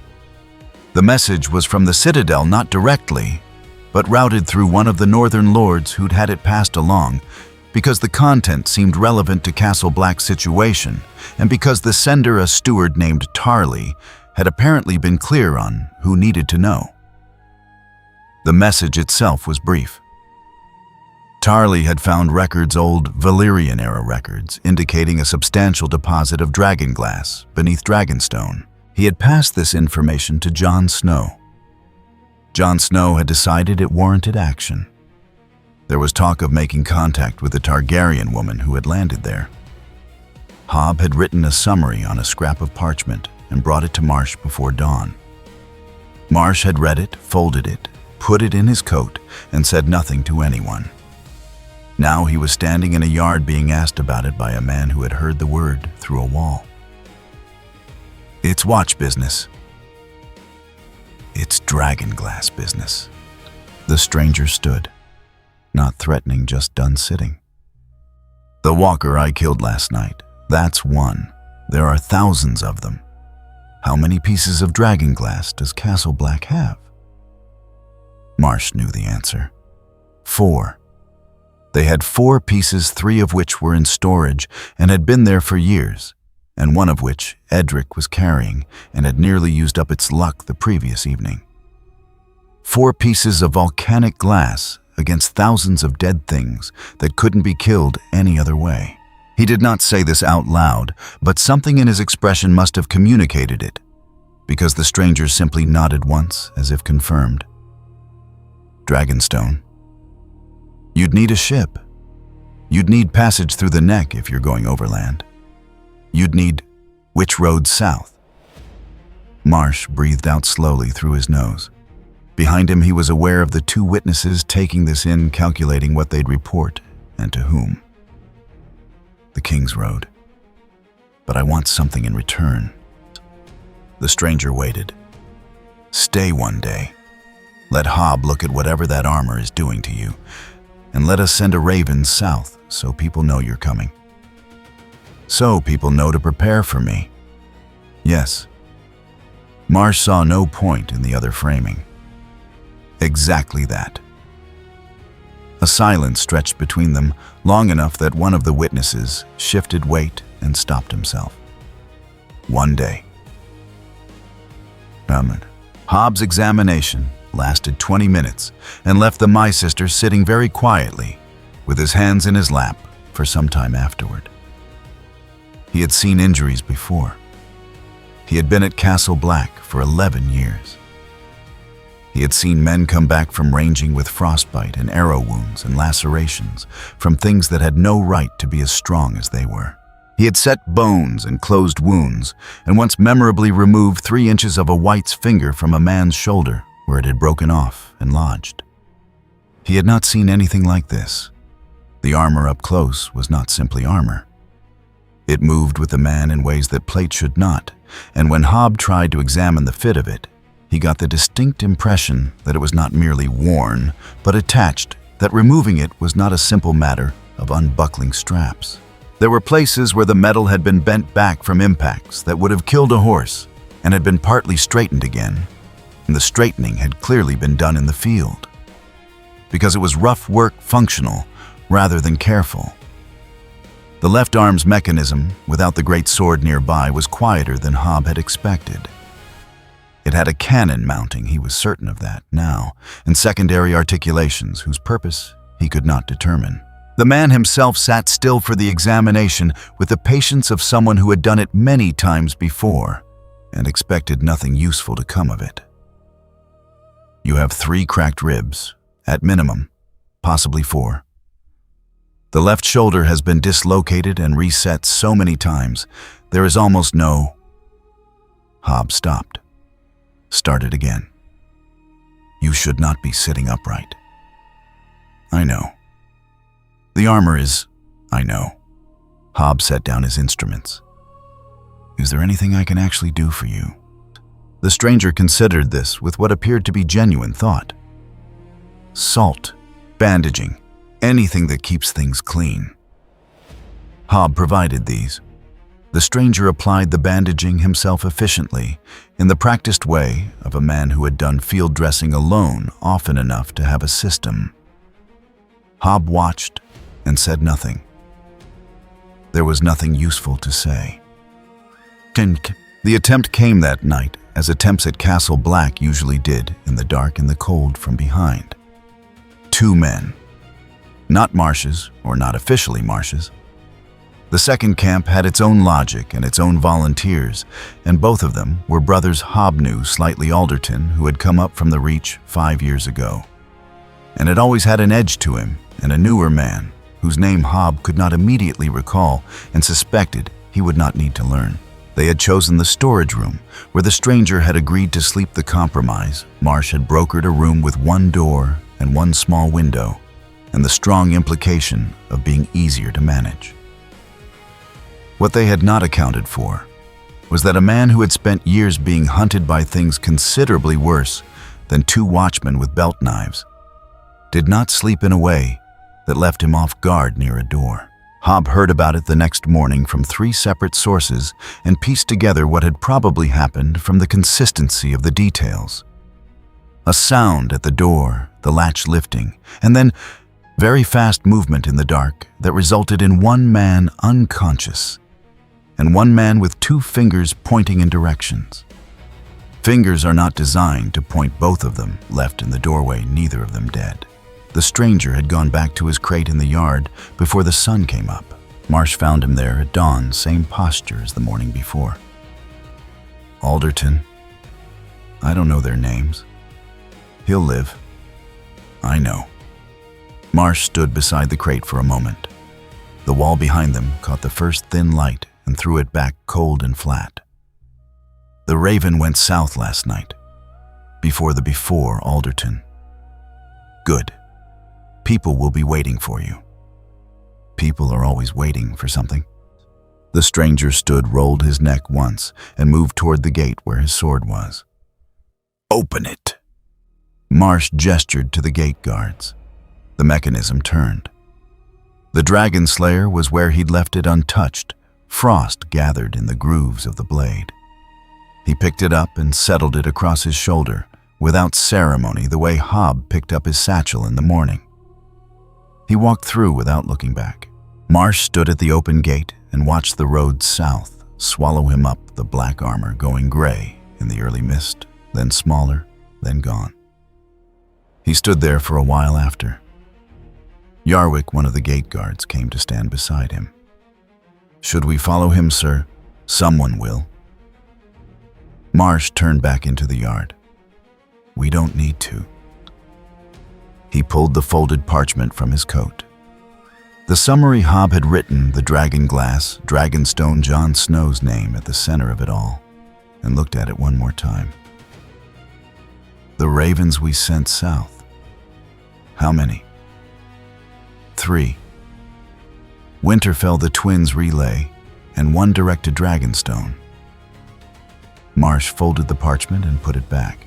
The message was from the Citadel, not directly, but routed through one of the northern lords who'd had it passed along, because the content seemed relevant to Castle Black's situation, and because the sender, a steward named Tarly, had apparently been clear on who needed to know. The message itself was brief. Tarly had found records, old Valyrian-era records, indicating a substantial deposit of dragon glass beneath Dragonstone. He had passed this information to Jon Snow. Jon Snow had decided it warranted action. There was talk of making contact with the Targaryen woman who had landed there. Hob had written a summary on a scrap of parchment and brought it to Marsh before dawn. Marsh had read it, folded it, put it in his coat, and said nothing to anyone. Now he was standing in a yard being asked about it by a man who had heard the word through a wall. "It's watch business." "It's dragonglass business." The stranger stood, not threatening, just done sitting. "The walker I killed last night, that's one. There are thousands of them. How many pieces of dragonglass does Castle Black have?" Marsh knew the answer. 4. They had 4 pieces, 3 of which were in storage and had been there for years, and one of which Edric was carrying and had nearly used up its luck the previous evening. 4 pieces of volcanic glass against thousands of dead things that couldn't be killed any other way. He did not say this out loud, but something in his expression must have communicated it, because the stranger simply nodded once as if confirmed. "Dragonstone. You'd need a ship. You'd need passage through the neck if you're going overland. You'd need which road south?" Marsh breathed out slowly through his nose. Behind him, he was aware of the 2 witnesses taking this in, calculating what they'd report and to whom. "The King's Road. But I want something in return." The stranger waited. "Stay one day. Let Hob look at whatever that armor is doing to you, and let us send a raven south so people know you're coming. So people know to prepare for me." "Yes." Marsh saw no point in the other framing. "Exactly that." A silence stretched between them, long enough that one of the witnesses shifted weight and stopped himself. "One day." Hobbs' examination lasted 20 minutes and left the My Sister sitting very quietly, with his hands in his lap, for some time afterward. He had seen injuries before. He had been at Castle Black for 11 years. He had seen men come back from ranging with frostbite and arrow wounds and lacerations from things that had no right to be as strong as they were. He had set bones and closed wounds, and once memorably removed 3 inches of a white's finger from a man's shoulder where it had broken off and lodged. He had not seen anything like this. The armor up close was not simply armor. It moved with the man in ways that plate should not, and when Hob tried to examine the fit of it, he got the distinct impression that it was not merely worn, but attached, that removing it was not a simple matter of unbuckling straps. There were places where the metal had been bent back from impacts that would have killed a horse and had been partly straightened again, and the straightening had clearly been done in the field. Because it was rough work functional rather than careful. The left arm's mechanism, without the great sword nearby, was quieter than Hob had expected. It had a cannon mounting, he was certain of that now, and secondary articulations whose purpose he could not determine. The man himself sat still for the examination with the patience of someone who had done it many times before and expected nothing useful to come of it. You have 3 cracked ribs, at minimum, possibly 4. The left shoulder has been dislocated and reset so many times, there is almost no... Hob stopped. Started again. You should not be sitting upright. I know. The armor is... I know. Hob set down his instruments. Is there anything I can actually do for you? The stranger considered this with what appeared to be genuine thought. Salt, bandaging, anything that keeps things clean. Hob provided these. The stranger applied the bandaging himself efficiently, in the practiced way of a man who had done field dressing alone often enough to have a system. Hob watched and said nothing. There was nothing useful to say. The attempt came that night, as attempts at Castle Black usually did, in the dark and the cold from behind. 2 men. Not Marsh's, or not officially Marsh's. The second camp had its own logic and its own volunteers, and both of them were brothers Hob knew slightly Alderton, who had come up from the Reach 5 years ago, and had always had an edge to him, and a newer man, whose name Hob could not immediately recall and suspected he would not need to learn. They had chosen the storage room, where the stranger had agreed to sleep the compromise. Marsh had brokered a room with 1 door and 1 small window, and the strong implication of being easier to manage. What they had not accounted for was that a man who had spent years being hunted by things considerably worse than 2 watchmen with belt knives did not sleep in a way that left him off guard near a door. Hob heard about it the next morning from 3 separate sources and pieced together what had probably happened from the consistency of the details. A sound at the door, the latch lifting, and then very fast movement in the dark that resulted in 1 man unconscious and 1 man with 2 fingers pointing in directions. Fingers are not designed to point, both of them left in the doorway, neither of them dead. The stranger had gone back to his crate in the yard before the sun came up. Marsh found him there at dawn, same posture as the morning before. Alderton. I don't know their names. He'll live. I know. Marsh stood beside the crate for a moment. The wall behind them caught the first thin light and threw it back cold and flat. The Raven went south last night, before Alderton. Good. People will be waiting for you. People are always waiting for something. The stranger stood, rolled his neck once, and moved toward the gate where his sword was. Open it! Marsh gestured to the gate guards. The mechanism turned. The dragon slayer was where he'd left it untouched, frost gathered in the grooves of the blade. He picked it up and settled it across his shoulder, without ceremony, the way Hob picked up his satchel in the morning. He walked through without looking back. Marsh stood at the open gate and watched the road south swallow him up, the black armor going gray in the early mist, then smaller, then gone. He stood there for a while after. Yarwick, one of the gate guards, came to stand beside him. Should we follow him, sir? Someone will. Marsh turned back into the yard. We don't need to. He pulled the folded parchment from his coat. The summary Hob had written, the dragon glass, Dragonstone Jon Snow's name at the center of it all, and looked at it one more time. The ravens we sent south. How many? 3. Winterfell the twins' relay, and one directed Dragonstone. Marsh folded the parchment and put it back.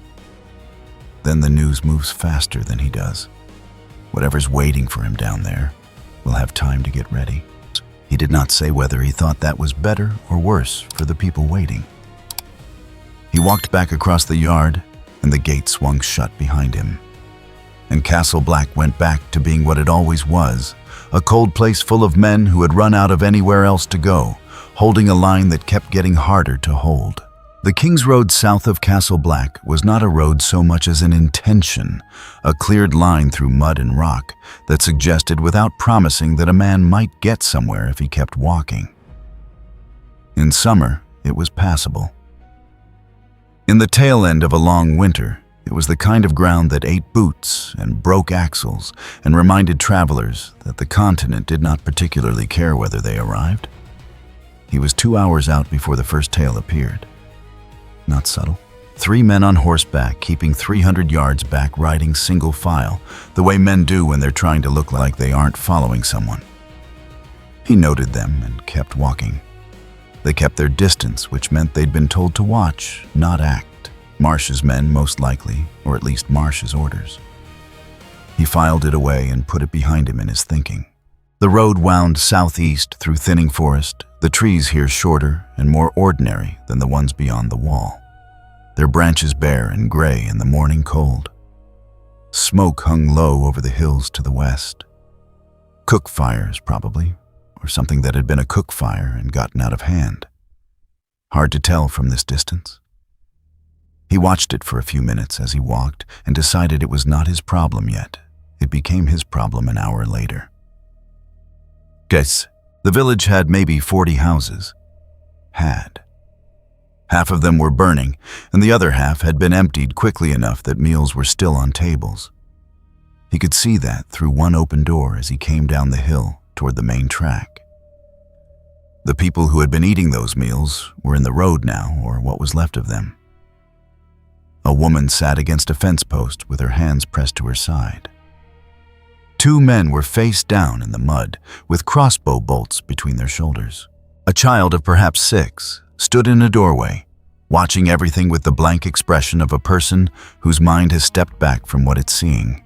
Then the news moves faster than he does. Whatever's waiting for him down there will have time to get ready. He did not say whether he thought that was better or worse for the people waiting. He walked back across the yard, and the gate swung shut behind him. And Castle Black went back to being what it always was, a cold place full of men who had run out of anywhere else to go, holding a line that kept getting harder to hold. The King's Road south of Castle Black was not a road so much as an intention, a cleared line through mud and rock that suggested without promising that a man might get somewhere if he kept walking. In summer, it was passable. In the tail end of a long winter, it was the kind of ground that ate boots and broke axles and reminded travelers that the continent did not particularly care whether they arrived. He was 2 hours out before the first tail appeared. Not subtle. 3 men on horseback, keeping 300 yards back, riding single file, the way men do when they're trying to look like they aren't following someone. He noted them and kept walking. They kept their distance, which meant they'd been told to watch, not act. Marsh's men, most likely, or at least Marsh's orders. He filed it away and put it behind him in his thinking. The road wound southeast through thinning forest, the trees here shorter and more ordinary than the ones beyond the wall, their branches bare and gray in the morning cold. Smoke hung low over the hills to the west. Cook fires, probably, or something that had been a cook fire and gotten out of hand. Hard to tell from this distance. He watched it for a few minutes as he walked and decided it was not his problem yet. It became his problem an hour later. Guess the village had maybe 40 houses. Had. Half of them were burning, and the other half had been emptied quickly enough that meals were still on tables. He could see that through one open door as he came down the hill toward the main track. The people who had been eating those meals were in the road now, or what was left of them. A woman sat against a fence post with her hands pressed to her side. 2 men were face down in the mud, with crossbow bolts between their shoulders. A child of perhaps 6 stood in a doorway, watching everything with the blank expression of a person whose mind has stepped back from what it's seeing.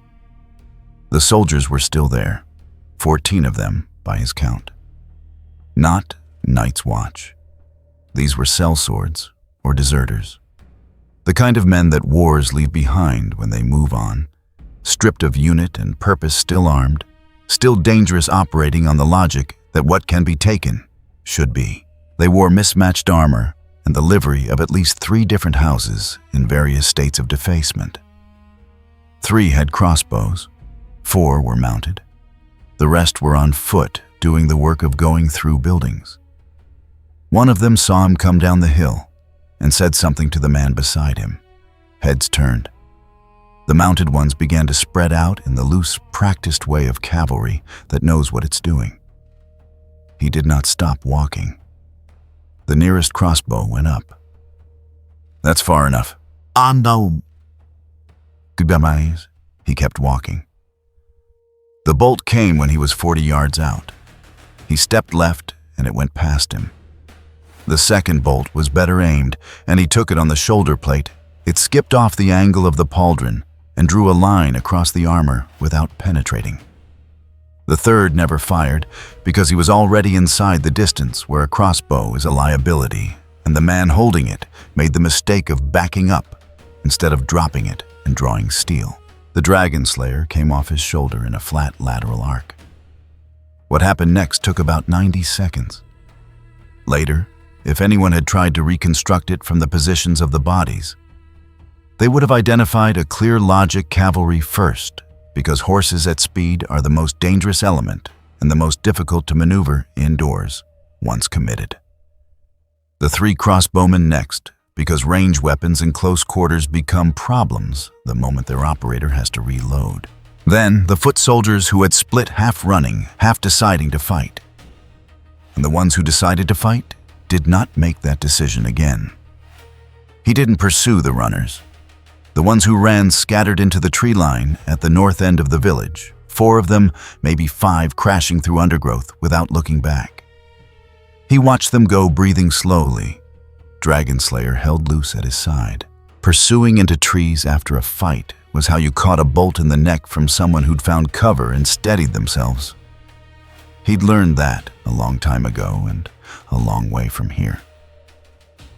The soldiers were still there, 14 of them by his count. Not Night's Watch. These were sellswords or deserters. The kind of men that wars leave behind when they move on, stripped of unit and purpose, still armed, still dangerous, operating on the logic that what can be taken should be. They wore mismatched armor and the livery of at least 3 different houses in various states of defacement. 3 had crossbows, 4 were mounted. The rest were on foot, doing the work of going through buildings. One of them saw him come down the hill and said something to the man beside him. Heads turned. The mounted ones began to spread out in the loose, practiced way of cavalry that knows what it's doing. He did not stop walking. The nearest crossbow went up. That's far enough. No. Goodbye. He kept walking. The bolt came when he was 40 yards out. He stepped left and it went past him. The second bolt was better aimed, and he took it on the shoulder plate. It skipped off the angle of the pauldron and drew a line across the armor without penetrating. The third never fired because he was already inside the distance where a crossbow is a liability, and the man holding it made the mistake of backing up instead of dropping it and drawing steel. The dragon slayer came off his shoulder in a flat lateral arc. What happened next took about 90 seconds. Later, if anyone had tried to reconstruct it from the positions of the bodies, they would have identified a clear logic cavalry first, because horses at speed are the most dangerous element and the most difficult to maneuver indoors once committed. The 3 crossbowmen next, because range weapons in close quarters become problems the moment their operator has to reload. Then the foot soldiers who had split, half running, half deciding to fight. And the ones who decided to fight did not make that decision again. He didn't pursue the runners. The ones who ran scattered into the tree line at the north end of the village, 4 of them, maybe 5, crashing through undergrowth without looking back. He watched them go, breathing slowly. Dragonslayer held loose at his side. Pursuing into trees after a fight was how you caught a bolt in the neck from someone who'd found cover and steadied themselves. He'd learned that a long time ago and a long way from here.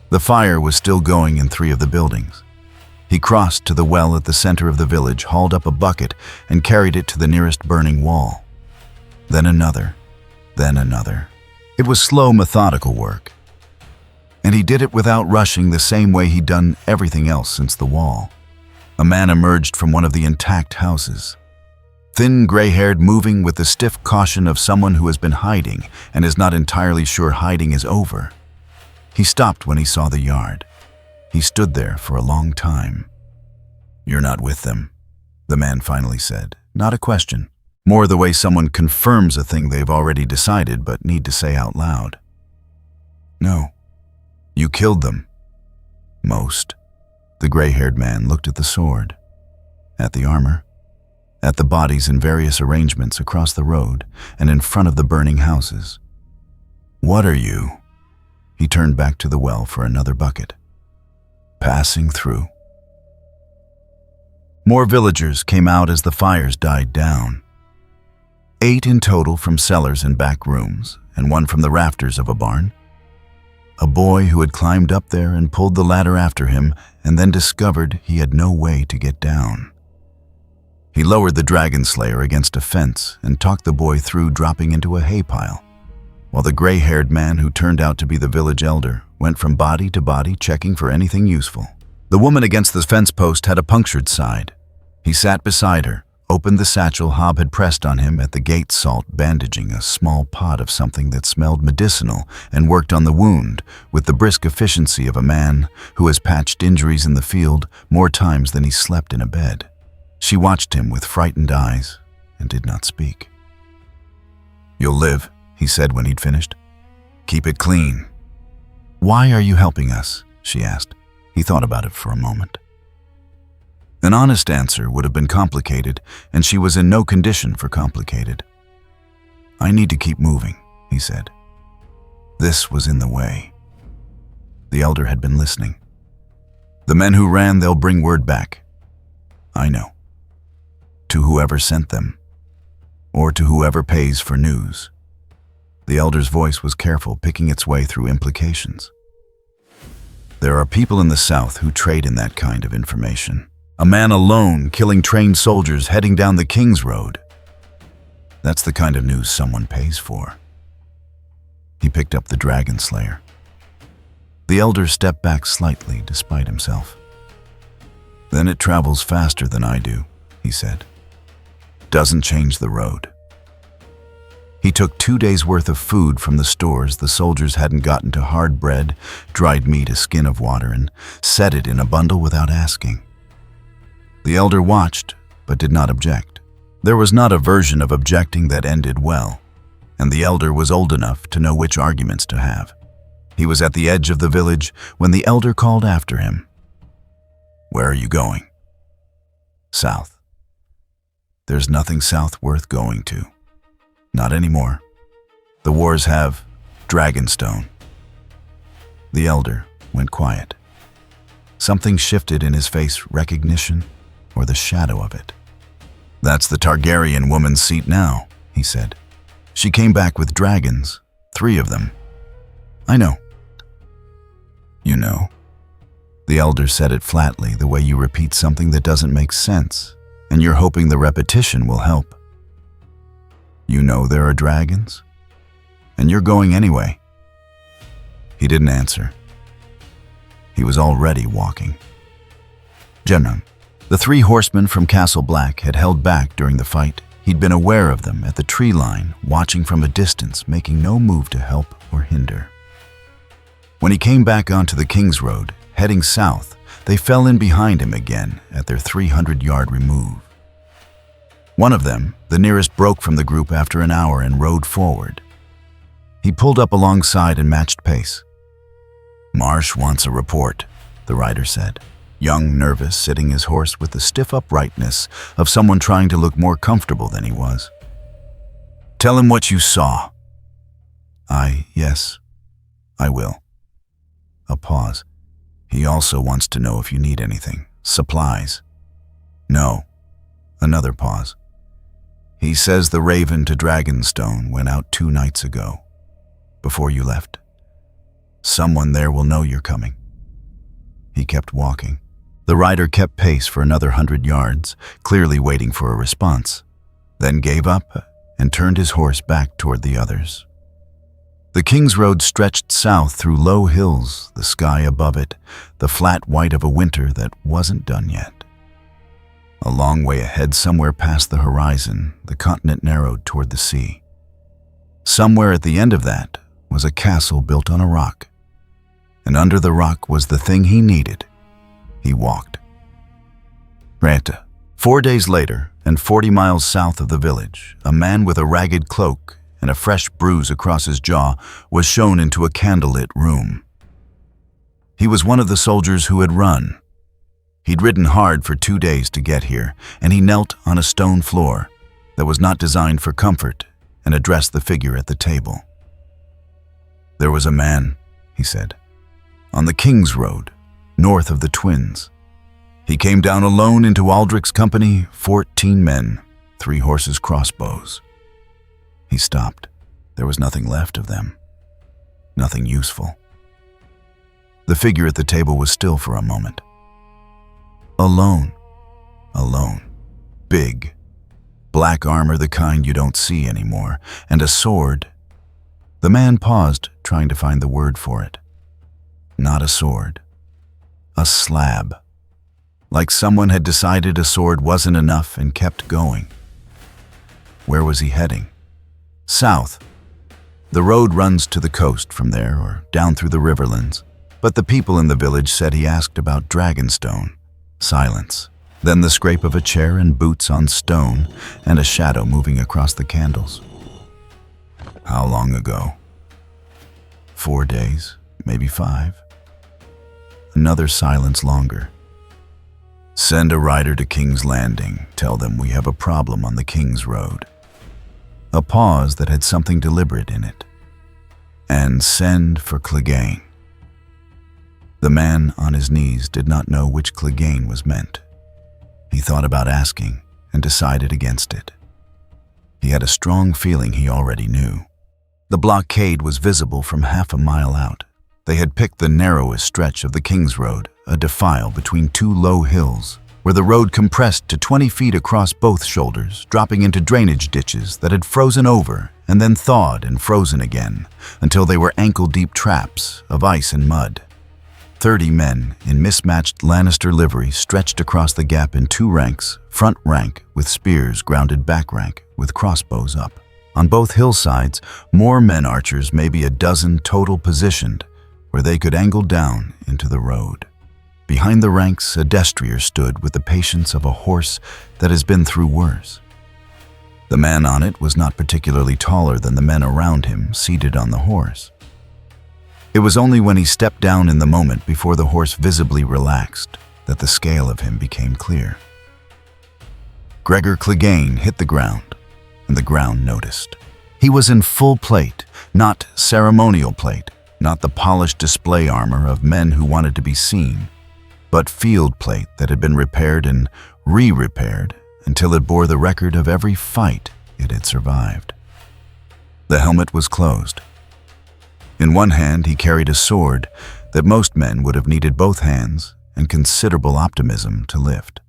The fire was still going in 3 of the buildings. He crossed to the well at the center of the village, hauled up a bucket, and carried it to the nearest burning wall. Then another, then another. It was slow, methodical work. And he did it without rushing, the same way he'd done everything else since the wall. A man emerged from one of the intact houses. Thin, gray-haired, moving with the stiff caution of someone who has been hiding and is not entirely sure hiding is over. He stopped when he saw the yard. He stood there for a long time. "You're not with them," the man finally said. Not a question. More the way someone confirms a thing they've already decided but need to say out loud. "No. You killed them." "Most." The gray-haired man looked at the sword, at the armor, at the bodies in various arrangements across the road and in front of the burning houses. "What are you?" He turned back to the well for another bucket. "Passing through." More villagers came out as the fires died down. 8 in total from cellars and back rooms, and 1 from the rafters of a barn. A boy who had climbed up there and pulled the ladder after him and then discovered he had no way to get down. He lowered the Dragonslayer against a fence and talked the boy through, dropping into a hay pile, while the gray-haired man, who turned out to be the village elder, went from body to body checking for anything useful. The woman against the fence post had a punctured side. He sat beside her, opened the satchel Hob had pressed on him at the gate, salt bandaging a small pot of something that smelled medicinal, and worked on the wound with the brisk efficiency of a man who has patched injuries in the field more times than he slept in a bed. She watched him with frightened eyes and did not speak. "You'll live," he said when he'd finished. "Keep it clean." "Why are you helping us?" she asked. He thought about it for a moment. An honest answer would have been complicated, and she was in no condition for complicated. "I need to keep moving," he said. This was in the way. The elder had been listening. "The men who ran, they'll bring word back." "I know. To whoever sent them, or to whoever pays for news." The elder's voice was careful, picking its way through implications. "There are people in the South who trade in that kind of information. A man alone killing trained soldiers heading down the King's Road. That's the kind of news someone pays for." He picked up the Dragonslayer. The elder stepped back slightly despite himself. "Then it travels faster than I do," he said. "Doesn't change the road." He took 2 days' worth of food from the stores the soldiers hadn't gotten to: hard bread, dried meat, a skin of water, and set it in a bundle without asking. The elder watched, but did not object. There was not a version of objecting that ended well, and the elder was old enough to know which arguments to have. He was at the edge of the village when the elder called after him. "Where are you going?" "South." "There's nothing south worth going to. Not anymore. The wars have Dragonstone." The elder went quiet. Something shifted in his face, recognition or the shadow of it. "That's the Targaryen woman's seat now," he said. "She came back with dragons, 3 of them." "I know." "You know." The elder said it flatly, the way you repeat something that doesn't make sense, and you're hoping the repetition will help. "You know there are dragons? And you're going anyway." He didn't answer. He was already walking. Genum. The 3 horsemen from Castle Black had held back during the fight. He'd been aware of them at the tree line, watching from a distance, making no move to help or hinder. When he came back onto the King's Road, heading south, they fell in behind him again at their 300-yard remove. One of them, the nearest, broke from the group after an hour and rode forward. He pulled up alongside and matched pace. "Marsh wants a report," the rider said. young, nervous, sitting his horse with the stiff uprightness of someone trying to look more comfortable than he was. "Tell him what you saw." Yes, I will." A pause. "He also wants to know if you need anything. Supplies." "No." Another pause. "He says the raven to Dragonstone went out 2 nights ago, before you left. Someone there will know you're coming." He kept walking. The rider kept pace for another 100 yards, clearly waiting for a response, then gave up and turned his horse back toward the others. The King's Road stretched south through low hills, the sky above it, the flat white of a winter that wasn't done yet. A long way ahead, somewhere past the horizon, the continent narrowed toward the sea. Somewhere at the end of that was a castle built on a rock, and under the rock was the thing he needed. He walked. Ranta. 4 days later, and 40 miles south of the village, a man with a ragged cloak and a fresh bruise across his jaw was shown into a candlelit room. He was one of the soldiers who had run. He'd ridden hard for 2 days to get here, and he knelt on a stone floor that was not designed for comfort and addressed the figure at the table. "There was a man," he said, "on the King's Road, north of the Twins. He came down alone into Aldrich's company, 14 men, 3 horses' crossbows." He stopped. There was nothing left of them. Nothing useful. The figure at the table was still for a moment. Alone. Alone. Big. Black armor, the kind you don't see anymore, and a sword. The man paused, trying to find the word for it. Not a sword. A slab. Like someone had decided a sword wasn't enough and kept going. Where was he heading? South. The road runs to the coast from there, or down through the riverlands. But the people in the village said he asked about Dragonstone. Silence. Then the scrape of a chair and boots on stone, and a shadow moving across the candles. How long ago? 4 days, maybe 5. Another silence longer. "Send a rider to King's Landing. Tell them we have a problem on the King's Road." A pause that had something deliberate in it. "And send for Clegane." The man on his knees did not know which Clegane was meant. He thought about asking and decided against it. He had a strong feeling he already knew. The blockade was visible from half a mile out. They had picked the narrowest stretch of the King's Road, a defile between 2 low hills, where the road compressed to 20 feet across both shoulders, dropping into drainage ditches that had frozen over and then thawed and frozen again, until they were ankle-deep traps of ice and mud. 30 men in mismatched Lannister livery stretched across the gap in 2 ranks, front rank with spears grounded back rank with crossbows up. On both hillsides, more men archers, maybe a dozen total, positioned where they could angle down into the road. Behind the ranks, a destrier stood with the patience of a horse that has been through worse. The man on it was not particularly taller than the men around him seated on the horse. It was only when he stepped down in the moment before the horse visibly relaxed that the scale of him became clear. Gregor Clegane hit the ground, and the ground noticed. He was in full plate, not ceremonial plate, not the polished display armor of men who wanted to be seen, but field plate that had been repaired and re-repaired until it bore the record of every fight it had survived. The helmet was closed. In one hand, he carried a sword that most men would have needed both hands and considerable optimism to lift.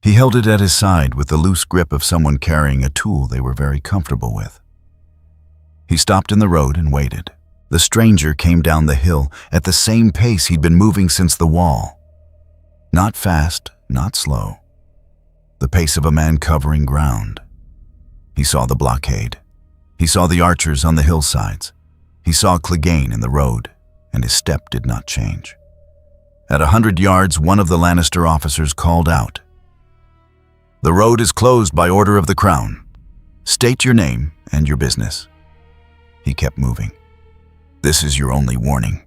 He held it at his side with the loose grip of someone carrying a tool they were very comfortable with. He stopped in the road and waited. The stranger came down the hill at the same pace he'd been moving since the wall. Not fast, not slow. The pace of a man covering ground. He saw the blockade. He saw the archers on the hillsides. He saw Clegane in the road, and his step did not change. At 100 yards, one of the Lannister officers called out, "The road is closed by order of the Crown. State your name and your business." He kept moving. "This is your only warning."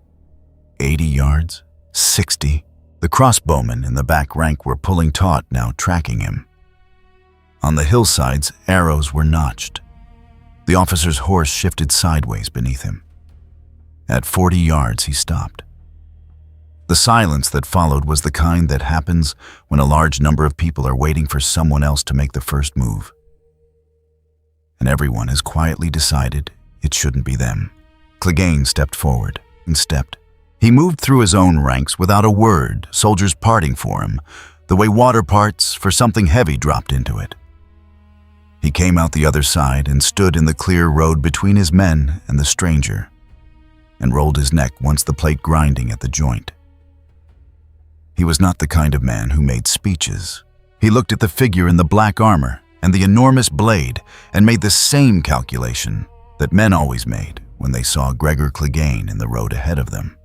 80 yards, 60, The crossbowmen in the back rank were pulling taut, now tracking him. On the hillsides, arrows were notched. The officer's horse shifted sideways beneath him. At 40 yards, he stopped. The silence that followed was the kind that happens when a large number of people are waiting for someone else to make the first move. And everyone has quietly decided it shouldn't be them. Clegane stepped forward and stepped. He moved through his own ranks without a word, soldiers parting for him, the way water parts for something heavy dropped into it. He came out the other side and stood in the clear road between his men and the stranger, and rolled his neck once the plate grinding at the joint. He was not the kind of man who made speeches. He looked at the figure in the black armor and the enormous blade and made the same calculation that men always made when they saw Gregor Clegane in the road ahead of them.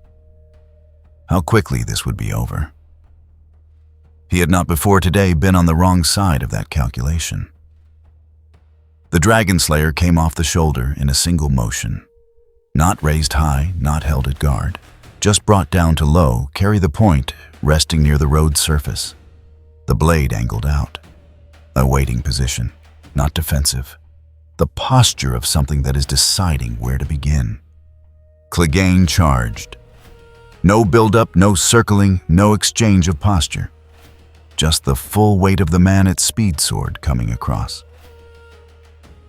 How quickly this would be over. He had not before today been on the wrong side of that calculation. The Dragon Slayer came off the shoulder in a single motion. Not raised high, not held at guard, just brought down to low, carry the point, resting near the road surface. The blade angled out. A waiting position, not defensive. The posture of something that is deciding where to begin. Clegane charged. No build-up, no circling, no exchange of posture. Just the full weight of the man at speed sword coming across.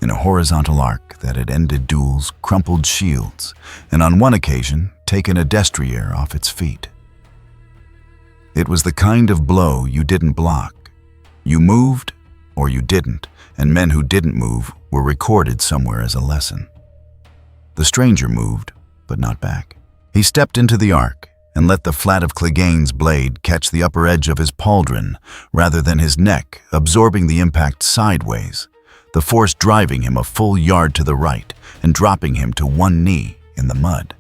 In a horizontal arc that had ended duels, crumpled shields, and on one occasion taken a destrier off its feet. It was the kind of blow you didn't block. You moved or you didn't, and men who didn't move were recorded somewhere as a lesson. The stranger moved, but not back. He stepped into the arc and let the flat of Clegane's blade catch the upper edge of his pauldron rather than his neck, absorbing the impact sideways, the force driving him a full yard to the right and dropping him to one knee in the mud.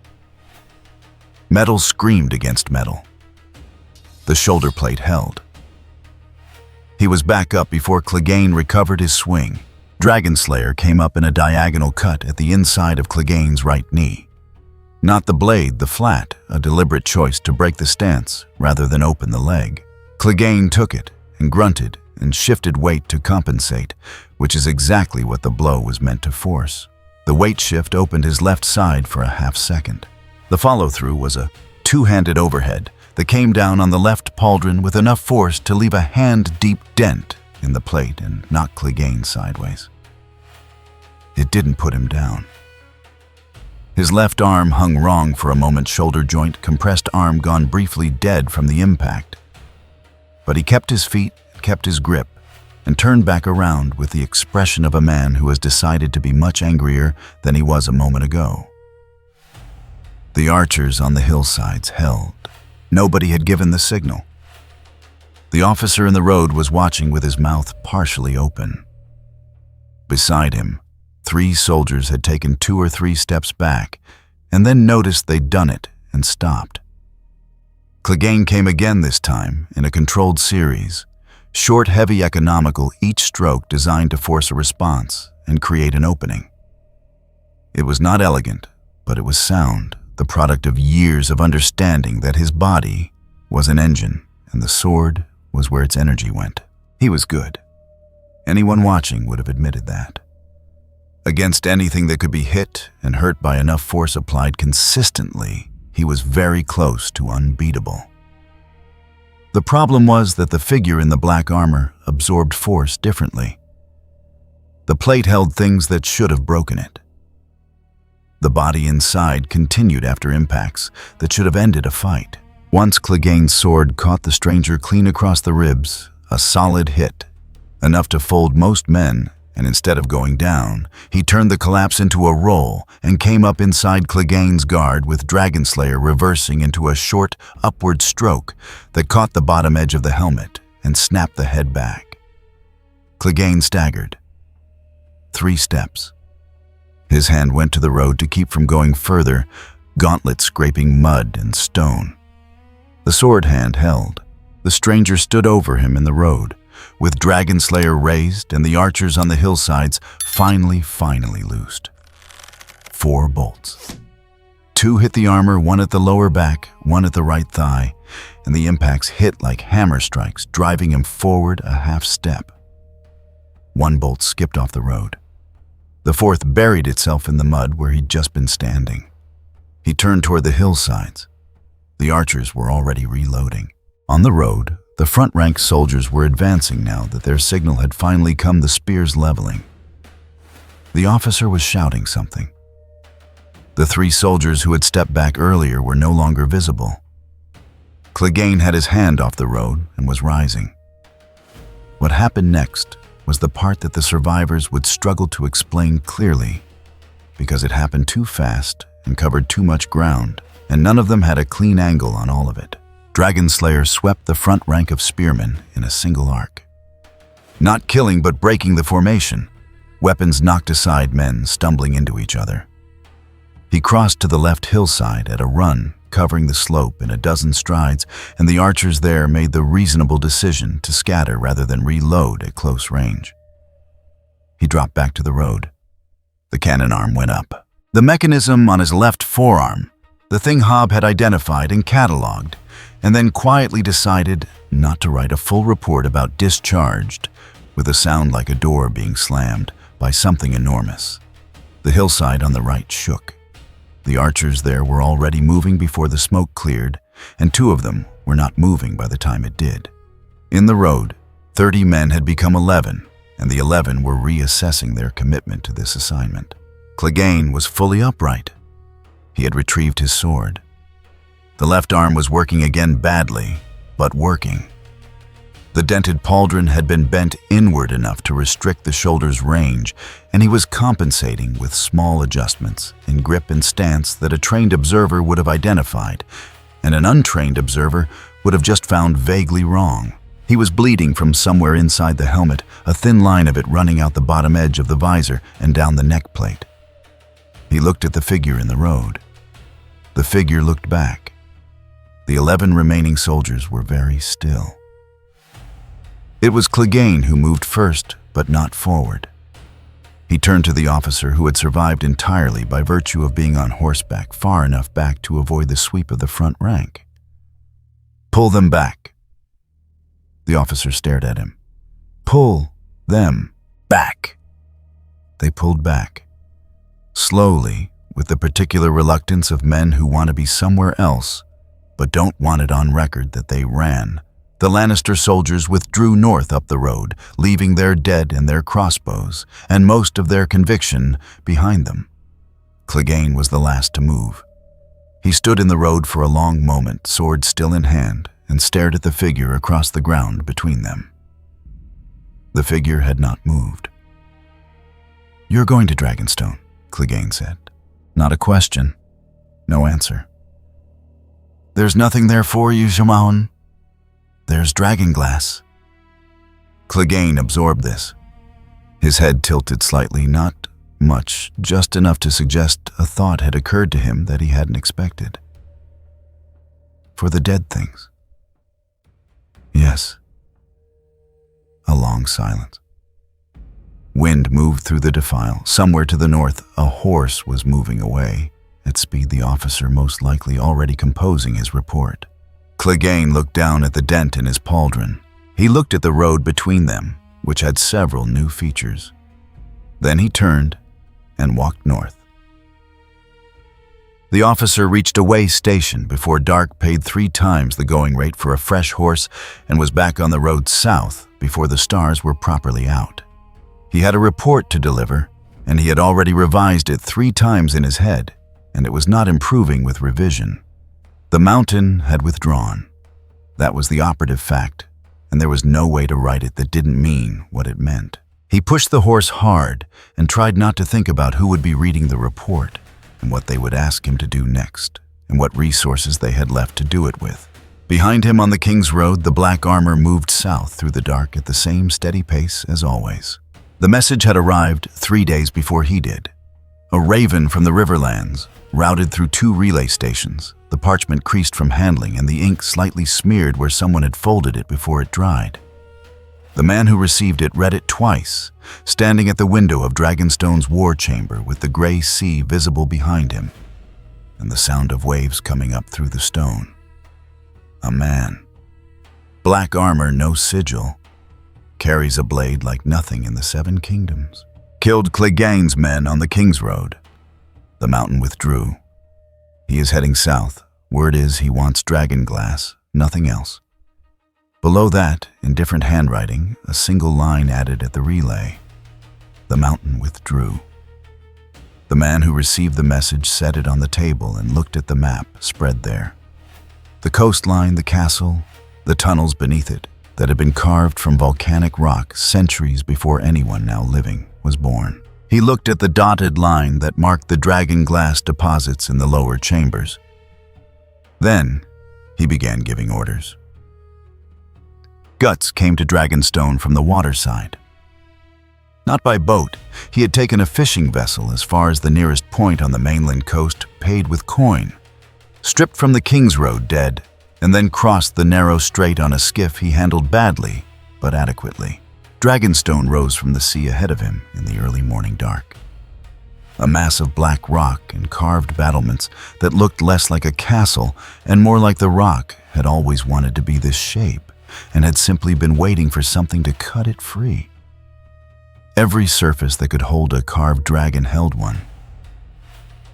Metal screamed against metal. The shoulder plate held. He was back up before Clegane recovered his swing. Dragon Slayer came up in a diagonal cut at the inside of Clegane's right knee. Not the blade, the flat, a deliberate choice to break the stance rather than open the leg. Clegane took it and grunted and shifted weight to compensate, which is exactly what the blow was meant to force. The weight shift opened his left side for a half second. The follow-through was a two-handed overhead that came down on the left pauldron with enough force to leave a hand-deep dent in the plate and knock Clegane sideways. It didn't put him down. His left arm hung wrong for a moment, shoulder joint, compressed arm gone briefly dead from the impact. But he kept his feet, kept his grip, and turned back around with the expression of a man who has decided to be much angrier than he was a moment ago. The archers on the hillsides held. Nobody had given the signal. The officer in the road was watching with his mouth partially open. Beside him, 3 soldiers had taken 2 or 3 steps back and then noticed they'd done it and stopped. Clegane came again this time in a controlled series, short, heavy, economical, each stroke designed to force a response and create an opening. It was not elegant, but it was sound, the product of years of understanding that his body was an engine and the sword was where its energy went. He was good. Anyone watching would have admitted that. Against anything that could be hit and hurt by enough force applied consistently, he was very close to unbeatable. The problem was that the figure in the black armor absorbed force differently. The plate held things that should have broken it. The body inside continued after impacts that should have ended a fight. Once Clegane's sword caught the stranger clean across the ribs, a solid hit, enough to fold most men, and instead of going down, he turned the collapse into a roll and came up inside Clegane's guard with Dragon Slayer reversing into a short, upward stroke that caught the bottom edge of the helmet and snapped the head back. Clegane staggered. 3 steps. His hand went to the road to keep from going further, gauntlet scraping mud and stone. The sword hand held. The stranger stood over him in the road, with Dragon Slayer raised and the archers on the hillsides finally loosed. 4 bolts. Two hit the armor, one at the lower back, one at the right thigh, and the impacts hit like hammer strikes, driving him forward a half step. One bolt skipped off the road. The fourth buried itself in the mud where he'd just been standing. He turned toward the hillsides. The archers were already reloading. On the road, the front-rank soldiers were advancing now that their signal had finally come, the spears leveling. The officer was shouting something. The three soldiers who had stepped back earlier were no longer visible. Clegane had his hand off the road and was rising. What happened next was the part that the survivors would struggle to explain clearly, because it happened too fast and covered too much ground, and none of them had a clean angle on all of it. Dragonslayer swept the front rank of spearmen in a single arc. Not killing but breaking the formation, weapons knocked aside men stumbling into each other. He crossed to the left hillside at a run, covering the slope in a dozen strides, and the archers there made the reasonable decision to scatter rather than reload at close range. He dropped back to the road. The cannon arm went up. The mechanism on his left forearm, the thing Hobb had identified and cataloged, and then quietly decided not to write a full report about discharged, with a sound like a door being slammed by something enormous. The hillside on the right shook. The archers there were already moving before the smoke cleared, and two of them were not moving by the time it did. In the road, 30 men had become 11, and the 11 were reassessing their commitment to this assignment. Clegane was fully upright. He had retrieved his sword. The left arm was working again badly, but working. The dented pauldron had been bent inward enough to restrict the shoulder's range, and he was compensating with small adjustments in grip and stance that a trained observer would have identified, and an untrained observer would have just found vaguely wrong. He was bleeding from somewhere inside the helmet, a thin line of it running out the bottom edge of the visor and down the neck plate. He looked at the figure in the road. The figure looked back. The 11 remaining soldiers were very still. It was Clegane who moved first, but not forward. He turned to the officer who had survived entirely by virtue of being on horseback far enough back to avoid the sweep of the front rank. "Pull them back." The officer stared at him. "Pull them back." They pulled back. Slowly, with the particular reluctance of men who want to be somewhere else, but don't want it on record that they ran, the Lannister soldiers withdrew north up the road, leaving their dead and their crossbows, and most of their conviction behind them. Clegane was the last to move. He stood in the road for a long moment, sword still in hand, and stared at the figure across the ground between them. The figure had not moved. "You're going to Dragonstone," Clegane said. Not a question. No answer. "There's nothing there for you, Shamaun. There's dragonglass." Clegane absorbed this. His head tilted slightly, not much, just enough to suggest a thought had occurred to him that he hadn't expected. "For the dead things." "Yes." A long silence. Wind moved through the defile. Somewhere to the north, a horse was moving away, at speed the officer most likely already composing his report. Clegane looked down at the dent in his pauldron. He looked at the road between them, which had several new features. Then he turned and walked north. The officer reached a way station before dark, paid 3 times the going rate for a fresh horse, and was back on the road south before the stars were properly out. He had a report to deliver, and he had already revised it 3 times in his head, and it was not improving with revision. The mountain had withdrawn. That was the operative fact, and there was no way to write it that didn't mean what it meant. He pushed the horse hard and tried not to think about who would be reading the report and what they would ask him to do next, and what resources they had left to do it with. Behind him on the King's Road, the black armor moved south through the dark at the same steady pace as always. The message had arrived 3 days before he did. A raven from the Riverlands routed through 2 relay stations, the parchment creased from handling and the ink slightly smeared where someone had folded it before it dried. The man who received it read it twice, standing at the window of Dragonstone's war chamber with the gray sea visible behind him. and the sound of waves coming up through the stone. A man. Black armor, no sigil. Carries a blade like nothing in the Seven Kingdoms. Killed Clegane's men on the King's Road. The mountain withdrew. He is heading south. Word is he wants dragon glass, nothing else. Below that, in different handwriting, a single line added at the relay. The mountain withdrew. The man who received the message set it on the table and looked at the map spread there. The coastline, the castle, the tunnels beneath it that had been carved from volcanic rock centuries before anyone now living was born. He looked at the dotted line that marked the dragon glass deposits in the lower chambers. Then, he began giving orders. Guts came to Dragonstone from the waterside. Not by boat, he had taken a fishing vessel as far as the nearest point on the mainland coast, paid with coin, stripped from the King's Road dead, and then crossed the narrow strait on a skiff he handled badly, but adequately. Dragonstone rose from the sea ahead of him in the early morning dark. A mass of black rock and carved battlements that looked less like a castle and more like the rock had always wanted to be this shape and had simply been waiting for something to cut it free. Every surface that could hold a carved dragon held one.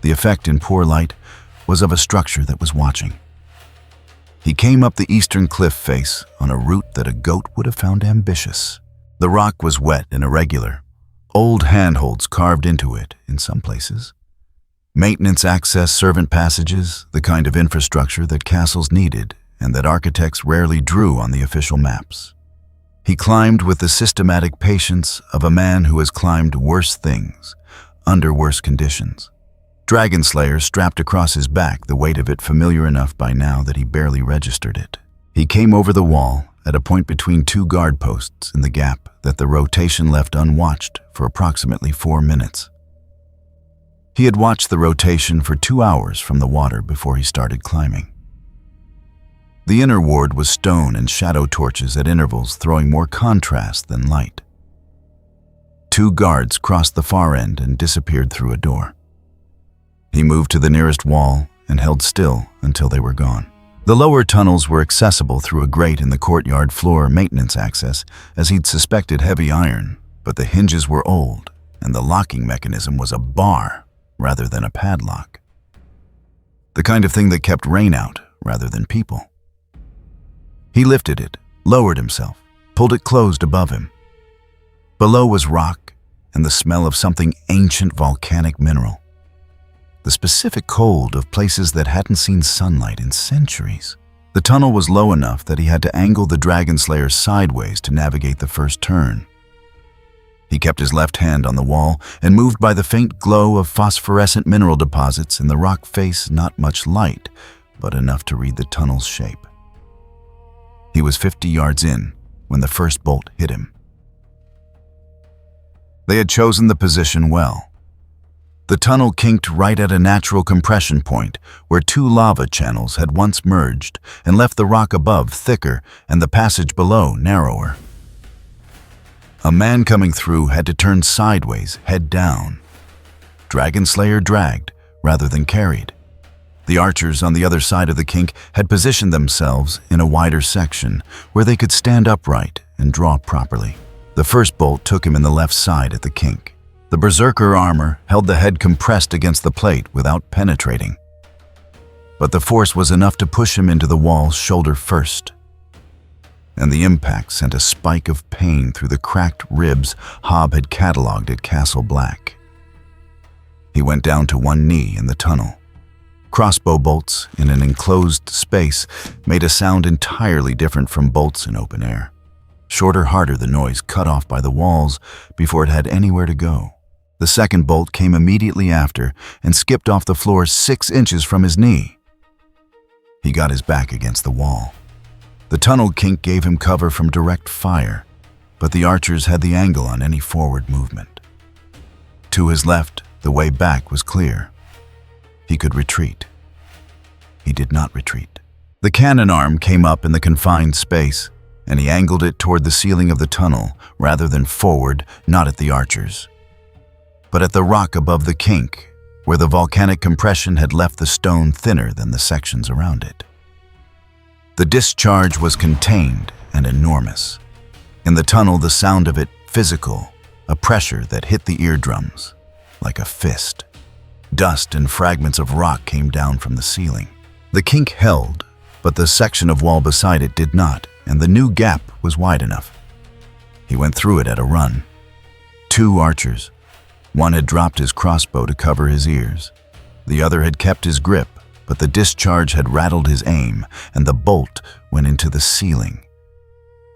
The effect in poor light was of a structure that was watching. He came up the eastern cliff face on a route that a goat would have found ambitious. The rock was wet and irregular, old handholds carved into it in some places. Maintenance access servant passages, the kind of infrastructure that castles needed and that architects rarely drew on the official maps. He climbed with the systematic patience of a man who has climbed worse things, under worse conditions. Dragonslayer strapped across his back, the weight of it familiar enough by now that he barely registered it. He came over the wall at a point between two guard posts in the gap that the rotation left unwatched for approximately 4 minutes. He had watched the rotation for 2 hours from the water before he started climbing. The inner ward was stone and shadow torches at intervals throwing more contrast than light. 2 guards crossed the far end and disappeared through a door. He moved to the nearest wall and held still until they were gone. The lower tunnels were accessible through a grate in the courtyard floor maintenance access, as he'd suspected heavy iron, but the hinges were old, and the locking mechanism was a bar rather than a padlock. The kind of thing that kept rain out rather than people. He lifted it, lowered himself, pulled it closed above him. Below was rock and the smell of something ancient volcanic mineral. The specific cold of places that hadn't seen sunlight in centuries. The tunnel was low enough that he had to angle the Dragonslayer sideways to navigate the first turn. He kept his left hand on the wall and moved by the faint glow of phosphorescent mineral deposits in the rock face. Not much light, but enough to read the tunnel's shape. He was 50 yards in when the first bolt hit him. They had chosen the position well. The tunnel kinked right at a natural compression point where 2 lava channels had once merged and left the rock above thicker and the passage below narrower. A man coming through had to turn sideways, head down. Dragonslayer dragged rather than carried. The archers on the other side of the kink had positioned themselves in a wider section where they could stand upright and draw properly. The first bolt took him in the left side at the kink. The berserker armor held the head compressed against the plate without penetrating. But the force was enough to push him into the wall shoulder first. And the impact sent a spike of pain through the cracked ribs Hobb had cataloged at Castle Black. He went down to one knee in the tunnel. Crossbow bolts in an enclosed space made a sound entirely different from bolts in open air. Shorter, harder, the noise cut off by the walls before it had anywhere to go. The second bolt came immediately after and skipped off the floor 6 inches from his knee. He got his back against the wall. The tunnel kink gave him cover from direct fire, but the archers had the angle on any forward movement. To his left, the way back was clear. He could retreat. He did not retreat. The cannon arm came up in the confined space, and he angled it toward the ceiling of the tunnel rather than forward, not at the archers, but at the rock above the kink, where the volcanic compression had left the stone thinner than the sections around it. The discharge was contained and enormous. In the tunnel, the sound of it physical, a pressure that hit the eardrums like a fist. Dust and fragments of rock came down from the ceiling. The kink held, but the section of wall beside it did not, and the new gap was wide enough. He went through it at a run. 2 archers. One had dropped his crossbow to cover his ears. The other had kept his grip, but the discharge had rattled his aim, and the bolt went into the ceiling.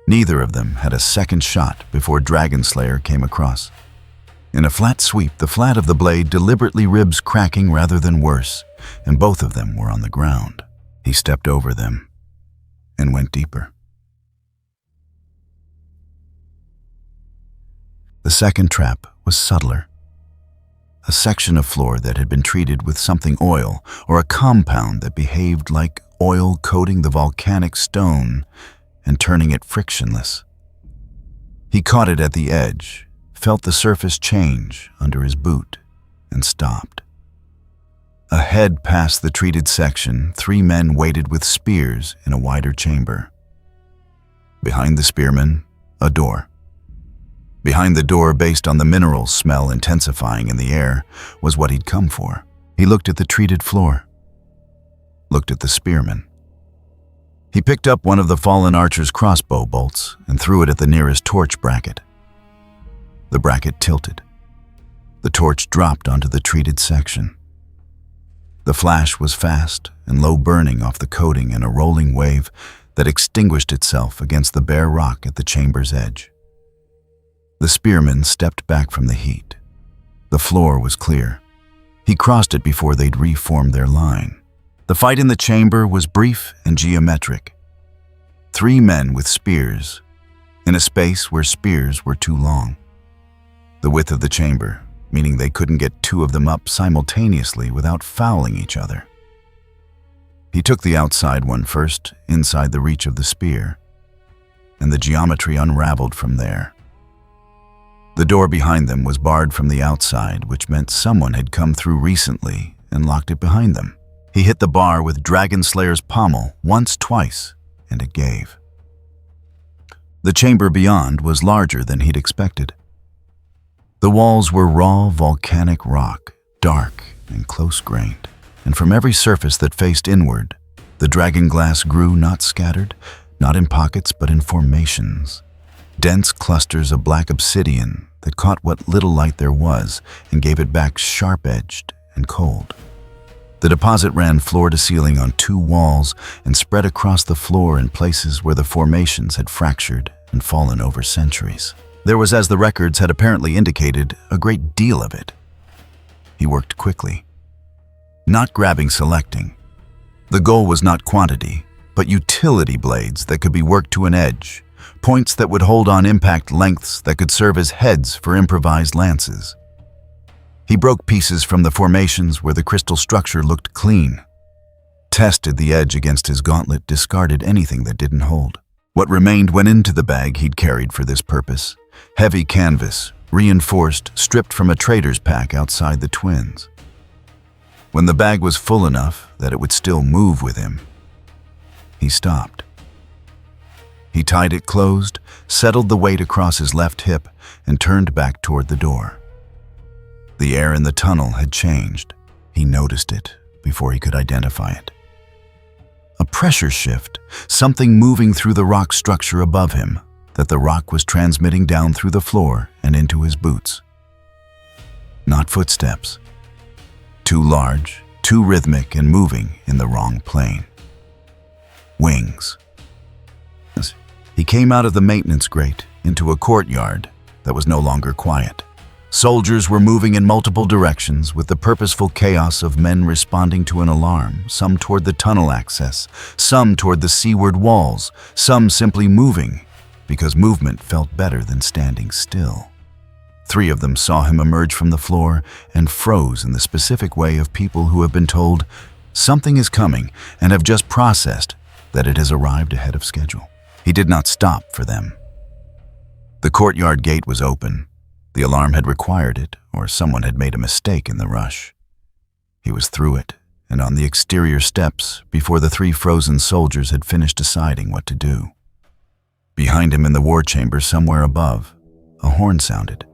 Neither of them had a second shot before Dragonslayer came across. In a flat sweep, the flat of the blade deliberately ribs cracking rather than worse, and both of them were on the ground. He stepped over them and went deeper. The second trap was subtler. A section of floor that had been treated with something oil or a compound that behaved like oil coating the volcanic stone and turning it frictionless. He caught it at the edge, felt the surface change under his boot, and stopped. Ahead past the treated section, 3 men waited with spears in a wider chamber. Behind the spearmen, a door. Behind the door, based on the mineral smell intensifying in the air, was what he'd come for. He looked at the treated floor, looked at the spearmen. He picked up one of the fallen archer's crossbow bolts and threw it at the nearest torch bracket. The bracket tilted. The torch dropped onto the treated section. The flash was fast and low, burning off the coating in a rolling wave that extinguished itself against the bare rock at the chamber's edge. The spearmen stepped back from the heat. The floor was clear. He crossed it before they'd reformed their line. The fight in the chamber was brief and geometric. 3 men with spears, in a space where spears were too long. The width of the chamber, meaning they couldn't get 2 of them up simultaneously without fouling each other. He took the outside one first, inside the reach of the spear, and the geometry unraveled from there. The door behind them was barred from the outside, which meant someone had come through recently and locked it behind them. He hit the bar with Dragonslayer's pommel once, twice, and it gave. The chamber beyond was larger than he'd expected. The walls were raw volcanic rock, dark and close-grained, and from every surface that faced inward, the dragon glass grew not scattered, not in pockets, but in formations. Dense clusters of black obsidian that caught what little light there was and gave it back sharp-edged and cold. The deposit ran floor to ceiling on 2 walls and spread across the floor in places where the formations had fractured and fallen over centuries. There was, as the records had apparently indicated, a great deal of it. He worked quickly, not grabbing, selecting. The goal was not quantity, but utility blades that could be worked to an edge, points that would hold on impact lengths that could serve as heads for improvised lances. He broke pieces from the formations where the crystal structure looked clean, tested the edge against his gauntlet, discarded anything that didn't hold. What remained went into the bag he'd carried for this purpose, heavy canvas, reinforced, stripped from a trader's pack outside the twins. When the bag was full enough that it would still move with him, he stopped. He tied it closed, settled the weight across his left hip, and turned back toward the door. The air in the tunnel had changed. He noticed it before he could identify it. A pressure shift, something moving through the rock structure above him that the rock was transmitting down through the floor and into his boots. Not footsteps. Too large, too rhythmic, and moving in the wrong plane. Wings. He came out of the maintenance grate into a courtyard that was no longer quiet. Soldiers were moving in multiple directions with the purposeful chaos of men responding to an alarm, some toward the tunnel access, some toward the seaward walls, some simply moving because movement felt better than standing still. 3 of them saw him emerge from the floor and froze in the specific way of people who have been told something is coming and have just processed that it has arrived ahead of schedule. He did not stop for them. The courtyard gate was open. The alarm had required it, or someone had made a mistake in the rush. He was through it, and on the exterior steps before the 3 frozen soldiers had finished deciding what to do. Behind him in the war chamber somewhere above, a horn sounded.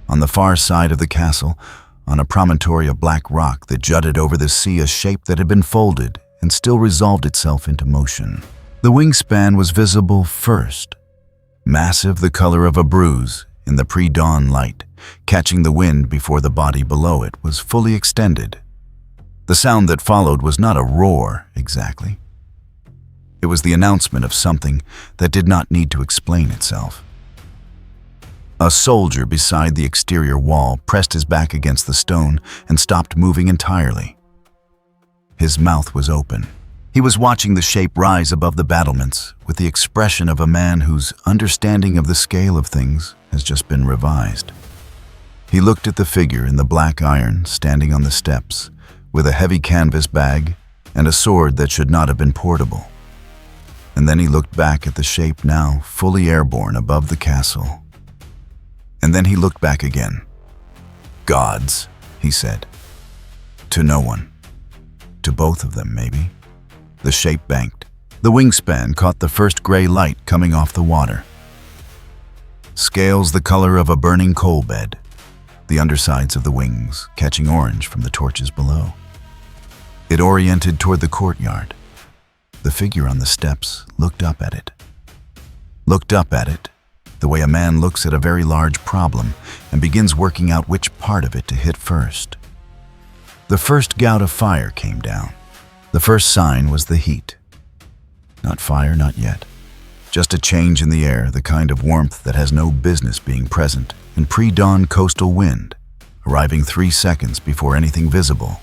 On the far side of the castle, on a promontory of black rock that jutted over the sea, a shape that had been folded and still resolved itself into motion. The wingspan was visible first, massive, the color of a bruise in the pre-dawn light, catching the wind before the body below it was fully extended. The sound that followed was not a roar exactly. It was the announcement of something that did not need to explain itself. A soldier beside the exterior wall pressed his back against the stone and stopped moving entirely. His mouth was open. He was watching the shape rise above the battlements with the expression of a man whose understanding of the scale of things has just been revised. He looked at the figure in the black iron standing on the steps with a heavy canvas bag and a sword that should not have been portable. And then he looked back at the shape now fully airborne above the castle. And then he looked back again. "Gods," he said. To no one. To both of them, maybe. The shape banked. The wingspan caught the first gray light coming off the water. Scales the color of a burning coal bed, the undersides of the wings catching orange from the torches below. It oriented toward the courtyard. The figure on the steps looked up at it. Looked up at it the way a man looks at a very large problem and begins working out which part of it to hit first. The first gout of fire came down. The first sign was the heat. Not fire, not yet. Just a change in the air, the kind of warmth that has no business being present, and pre-dawn coastal wind, arriving 3 seconds before anything visible,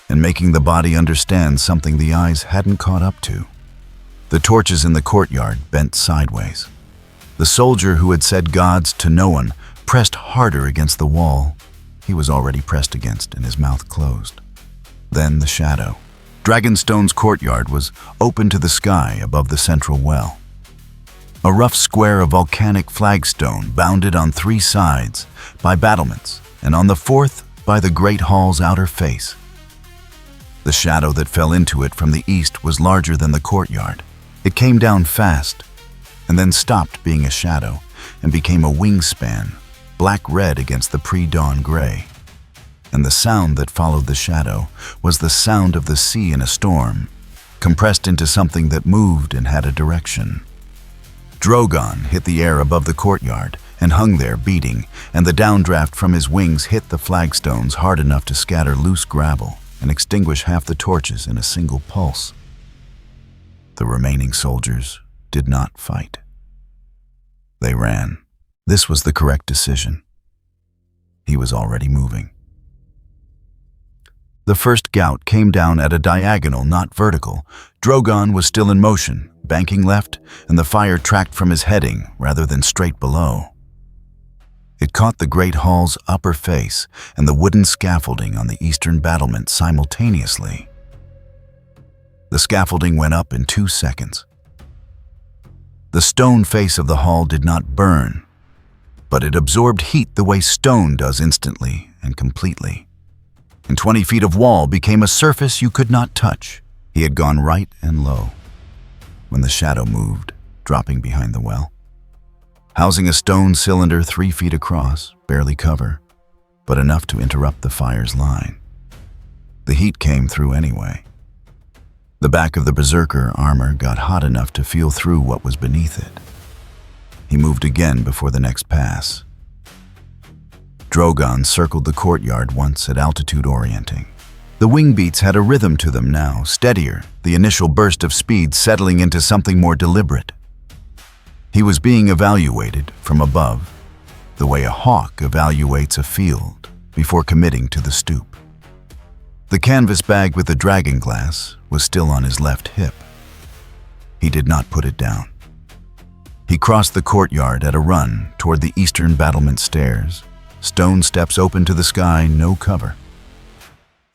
and making the body understand something the eyes hadn't caught up to. The torches in the courtyard bent sideways. The soldier who had said "gods" to no one pressed harder against the wall he was already pressed against, and his mouth closed. Then the shadow. Dragonstone's courtyard was open to the sky above the central well. A rough square of volcanic flagstone bounded on 3 sides by battlements, and on the 4th by the great hall's outer face. The shadow that fell into it from the east was larger than the courtyard. It came down fast, and then stopped being a shadow and became a wingspan, black-red against the pre-dawn gray. And the sound that followed the shadow was the sound of the sea in a storm, compressed into something that moved and had a direction. Drogon hit the air above the courtyard and hung there beating, and the downdraft from his wings hit the flagstones hard enough to scatter loose gravel and extinguish half the torches in a single pulse. The remaining soldiers did not fight. They ran. This was the correct decision. He was already moving. The first gout came down at a diagonal, not vertical. Drogon was still in motion, banking left, and the fire tracked from his heading rather than straight below. It caught the great hall's upper face and the wooden scaffolding on the eastern battlement simultaneously. The scaffolding went up in 2 seconds. The stone face of the hall did not burn, but it absorbed heat the way stone does instantly and completely. And 20 feet of wall became a surface you could not touch. He had gone right and low when the shadow moved, dropping behind the well, housing a stone cylinder 3 feet across, barely cover, but enough to interrupt the fire's line. The heat came through anyway. The back of the berserker armor got hot enough to feel through what was beneath it. He moved again before the next pass. Drogon circled the courtyard once at altitude orienting. The wing beats had a rhythm to them now, steadier, the initial burst of speed settling into something more deliberate. He was being evaluated from above, the way a hawk evaluates a field before committing to the stoop. The canvas bag with the dragon glass was still on his left hip. He did not put it down. He crossed the courtyard at a run toward the eastern battlement stairs. Stone steps open to the sky, no cover.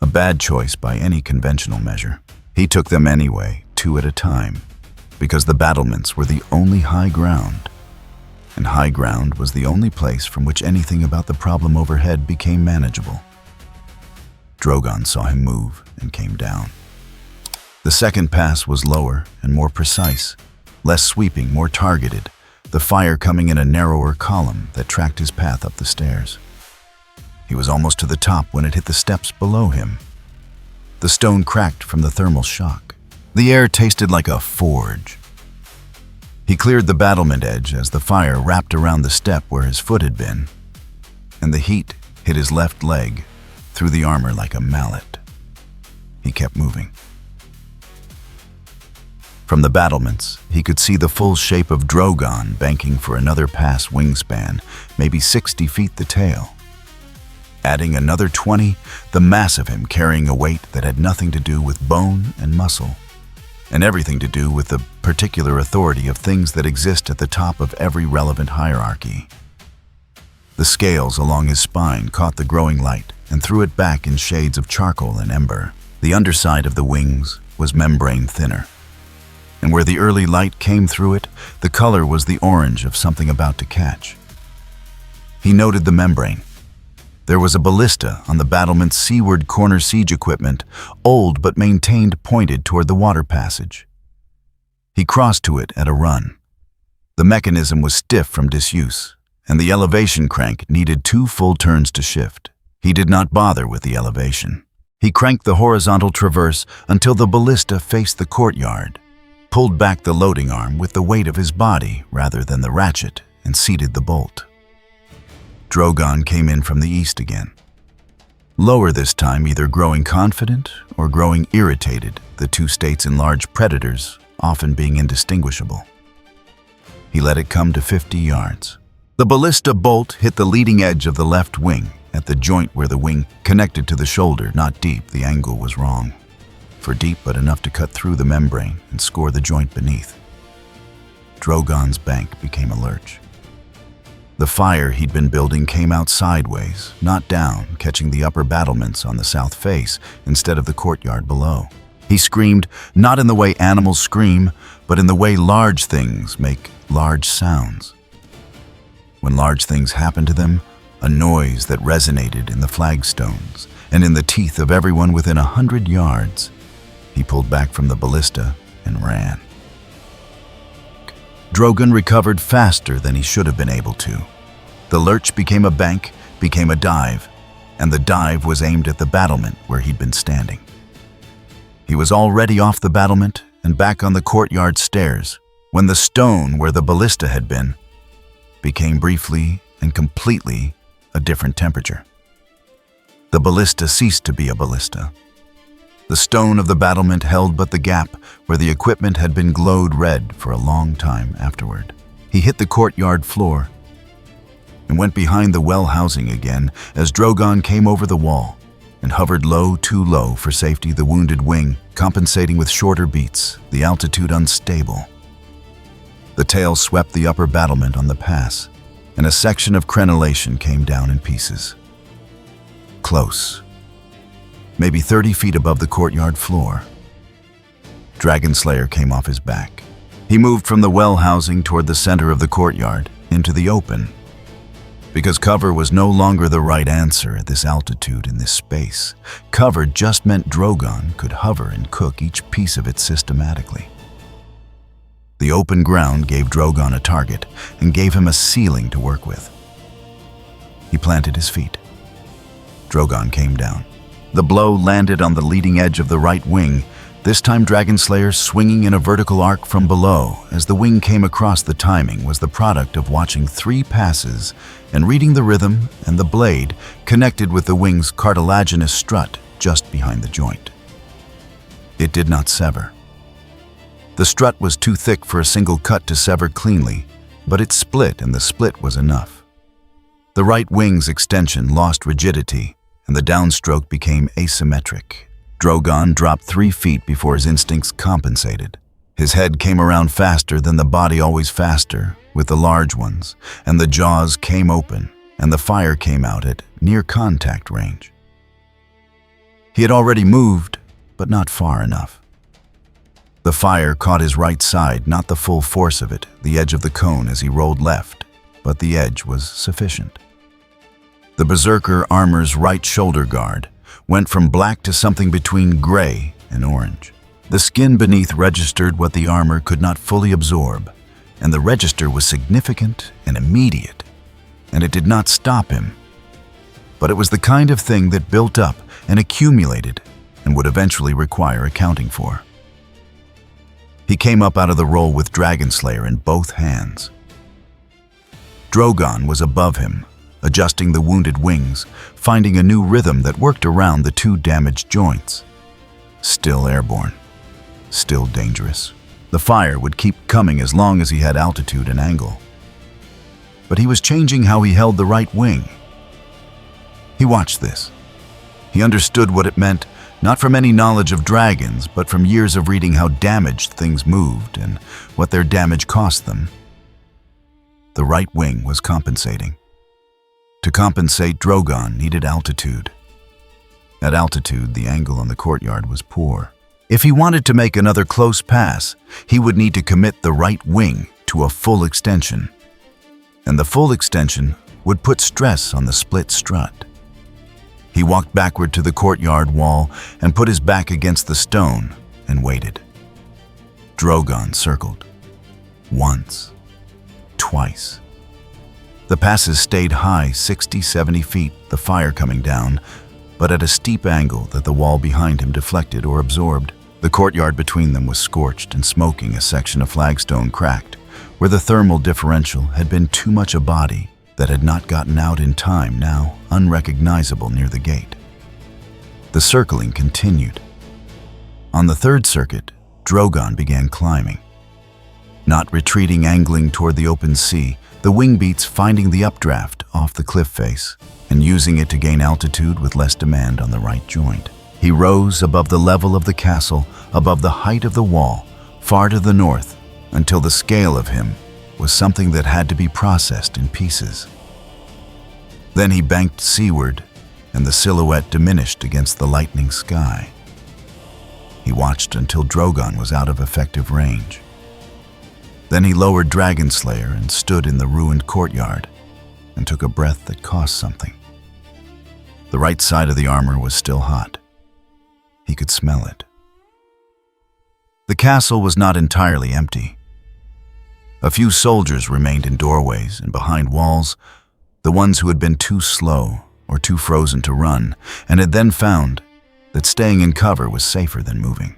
A bad choice by any conventional measure. He took them anyway, 2 at a time, because the battlements were the only high ground, and high ground was the only place from which anything about the problem overhead became manageable. Drogon saw him move and came down. The second pass was lower and more precise, less sweeping, more targeted, the fire coming in a narrower column that tracked his path up the stairs. He was almost to the top when it hit the steps below him. The stone cracked from the thermal shock. The air tasted like a forge. He cleared the battlement edge as the fire wrapped around the step where his foot had been, and the heat hit his left leg through the armor like a mallet. He kept moving. From the battlements, he could see the full shape of Drogon banking for another pass wingspan, maybe 60 feet the tail. Adding another 20, the mass of him carrying a weight that had nothing to do with bone and muscle, and everything to do with the particular authority of things that exist at the top of every relevant hierarchy. The scales along his spine caught the growing light and threw it back in shades of charcoal and ember. The underside of the wings was membrane thinner, and where the early light came through it, the color was the orange of something about to catch. He noted the membrane. There was a ballista on the battlement's seaward corner siege equipment, old but maintained, pointed toward the water passage. He crossed to it at a run. The mechanism was stiff from disuse, and the elevation crank needed 2 full turns to shift. He did not bother with the elevation. He cranked the horizontal traverse until the ballista faced the courtyard, pulled back the loading arm with the weight of his body rather than the ratchet, and seated the bolt. Drogon came in from the east again. Lower this time, either growing confident or growing irritated, the two states in large predators often being indistinguishable. He let it come to 50 yards. The ballista bolt hit the leading edge of the left wing, at the joint where the wing connected to the shoulder, not deep, the angle was wrong. For deep but enough to cut through the membrane and score the joint beneath. Drogon's bank became a lurch. The fire he'd been building came out sideways, not down, catching the upper battlements on the south face instead of the courtyard below. He screamed, not in the way animals scream, but in the way large things make large sounds. When large things happened to them, a noise that resonated in the flagstones and in the teeth of everyone within 100 yards. He pulled back from the ballista and ran. Drogon recovered faster than he should have been able to. The lurch became a bank, became a dive, and the dive was aimed at the battlement where he'd been standing. He was already off the battlement and back on the courtyard stairs when the stone where the ballista had been became briefly and completely a different temperature. The ballista ceased to be a ballista. The stone of the battlement held but the gap where the equipment had been glowed red for a long time afterward. He hit the courtyard floor and went behind the well housing again as Drogon came over the wall and hovered low, too low for safety, the wounded wing compensating with shorter beats, the altitude unstable. The tail swept the upper battlement on the pass, and a section of crenellation came down in pieces. Close. Maybe 30 feet above the courtyard floor. Dragonslayer came off his back. He moved from the well housing toward the center of the courtyard, into the open. Because cover was no longer the right answer at this altitude in this space. Cover just meant Drogon could hover and cook each piece of it systematically. The open ground gave Drogon a target and gave him a ceiling to work with. He planted his feet. Drogon came down. The blow landed on the leading edge of the right wing, this time Dragonslayer swinging in a vertical arc from below as the wing came across. The timing was the product of watching 3 passes and reading the rhythm, and the blade connected with the wing's cartilaginous strut just behind the joint. It did not sever. The strut was too thick for a single cut to sever cleanly, but it split, and the split was enough. The right wing's extension lost rigidity, and the downstroke became asymmetric. Drogon dropped 3 feet before his instincts compensated. His head came around faster than the body, always faster, with the large ones, and the jaws came open, and the fire came out at near contact range. He had already moved, but not far enough. The fire caught his right side, not the full force of it, the edge of the cone as he rolled left, but the edge was sufficient. The Berserker armor's right shoulder guard, went from black to something between gray and orange. The skin beneath registered what the armor could not fully absorb, and the register was significant and immediate, and it did not stop him. But it was the kind of thing that built up and accumulated and would eventually require accounting for. He came up out of the roll with Dragonslayer in both hands. Drogon was above him, adjusting the wounded wings, finding a new rhythm that worked around the two damaged joints. Still airborne, still dangerous. The fire would keep coming as long as he had altitude and angle. But he was changing how he held the right wing. He watched this. He understood what it meant, not from any knowledge of dragons, but from years of reading how damaged things moved and what their damage cost them. The right wing was compensating. To compensate, Drogon needed altitude. At altitude, the angle on the courtyard was poor. If he wanted to make another close pass, he would need to commit the right wing to a full extension. And the full extension would put stress on the split strut. He walked backward to the courtyard wall and put his back against the stone and waited. Drogon circled. Once. Twice. The passes stayed high, 60, 70 feet, the fire coming down, but at a steep angle that the wall behind him deflected or absorbed. The courtyard between them was scorched and smoking, a section of flagstone cracked, where the thermal differential had been too much a body that had not gotten out in time, now unrecognizable near the gate. The circling continued. On the third circuit, Drogon began climbing. Not retreating, angling toward the open sea, the wing beats finding the updraft off the cliff face and using it to gain altitude with less demand on the right joint. He rose above the level of the castle, above the height of the wall, far to the north, until the scale of him was something that had to be processed in pieces. Then he banked seaward, and the silhouette diminished against the lightening sky. He watched until Drogon was out of effective range. Then he lowered Dragonslayer and stood in the ruined courtyard and took a breath that cost something. The right side of the armor was still hot. He could smell it. The castle was not entirely empty. A few soldiers remained in doorways and behind walls, the ones who had been too slow or too frozen to run, and had then found that staying in cover was safer than moving.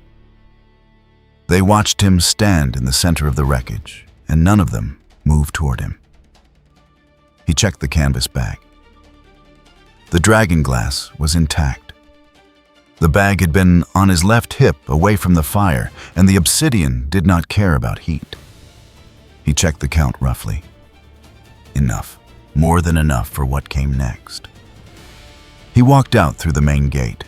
They watched him stand in the center of the wreckage, and none of them moved toward him. He checked the canvas bag. The dragon glass was intact. The bag had been on his left hip, away from the fire, and the obsidian did not care about heat. He checked the count roughly. Enough. More than enough for what came next. He walked out through the main gate.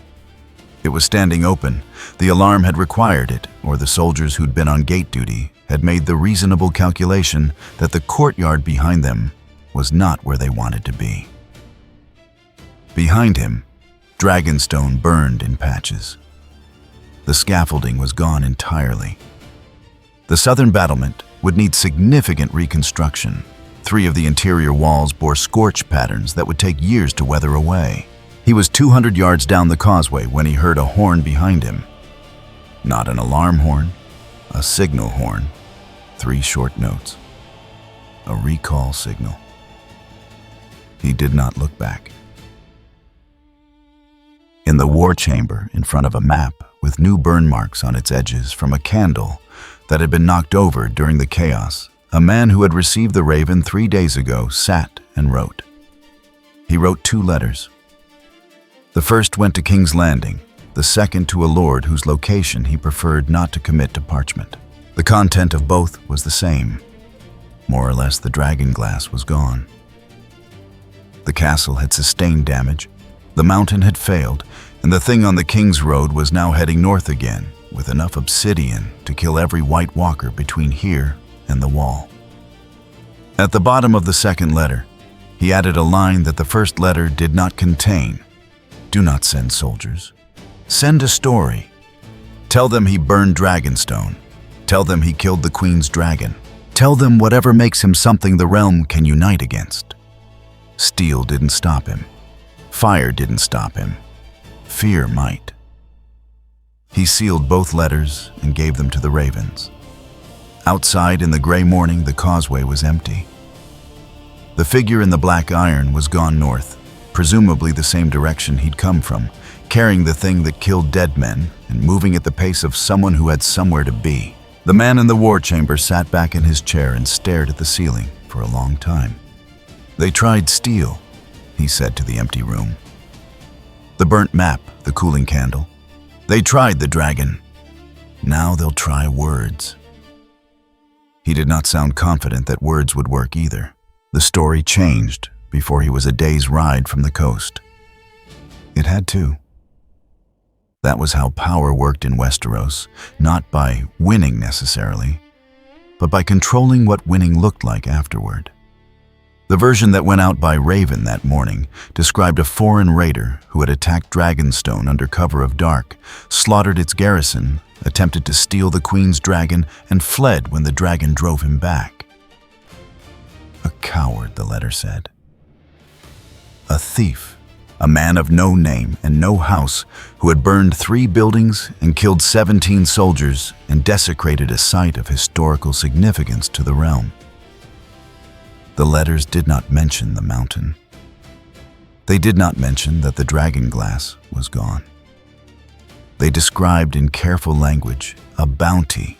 It was standing open. The alarm had required it, or the soldiers who'd been on gate duty had made the reasonable calculation that the courtyard behind them was not where they wanted to be. Behind him, dragonstone burned in patches. The scaffolding was gone entirely. The southern battlement would need significant reconstruction. 3 of the interior walls bore scorch patterns that would take years to weather away. He was 200 yards down the causeway when he heard a horn behind him. Not an alarm horn, a signal horn. 3 short notes. A recall signal. He did not look back. In the war chamber, in front of a map with new burn marks on its edges from a candle that had been knocked over during the chaos, a man who had received the raven 3 days ago sat and wrote. He wrote 2 letters. The first went to King's Landing, the second to a lord whose location he preferred not to commit to parchment. The content of both was the same. More or less, the dragon glass was gone. The castle had sustained damage, the mountain had failed, and the thing on the King's Road was now heading north again, with enough obsidian to kill every White Walker between here and the wall. At the bottom of the second letter, he added a line that the first letter did not contain. Do not send soldiers. Send a story. Tell them he burned Dragonstone. Tell them he killed the Queen's dragon. Tell them whatever makes him something the realm can unite against. Steel didn't stop him. Fire didn't stop him. fear might. He sealed both letters and gave them to the ravens. Outside in the gray morning, the causeway was empty. The figure in the black iron was gone north, presumably the same direction he'd come from, carrying the thing that killed dead men and moving at the pace of someone who had somewhere to be. The man in the war chamber sat back in his chair and stared at the ceiling for a long time. "They tried steel," he said to the empty room. "The burnt map, the cooling candle. They tried the dragon. Now they'll try words." He did not sound confident that words would work either. The story changed before he was a day's ride from the coast. It had to. That was how power worked in Westeros, not by winning necessarily, but by controlling what winning looked like afterward. The version that went out by Raven that morning described a foreign raider who had attacked Dragonstone under cover of dark, slaughtered its garrison, attempted to steal the Queen's dragon, and fled when the dragon drove him back. A coward, the letter said. A thief, a man of no name and no house who had burned 3 buildings and killed 17 soldiers and desecrated a site of historical significance to the realm. The letters did not mention the mountain. They did not mention that the dragon glass was gone. They described in careful language a bounty,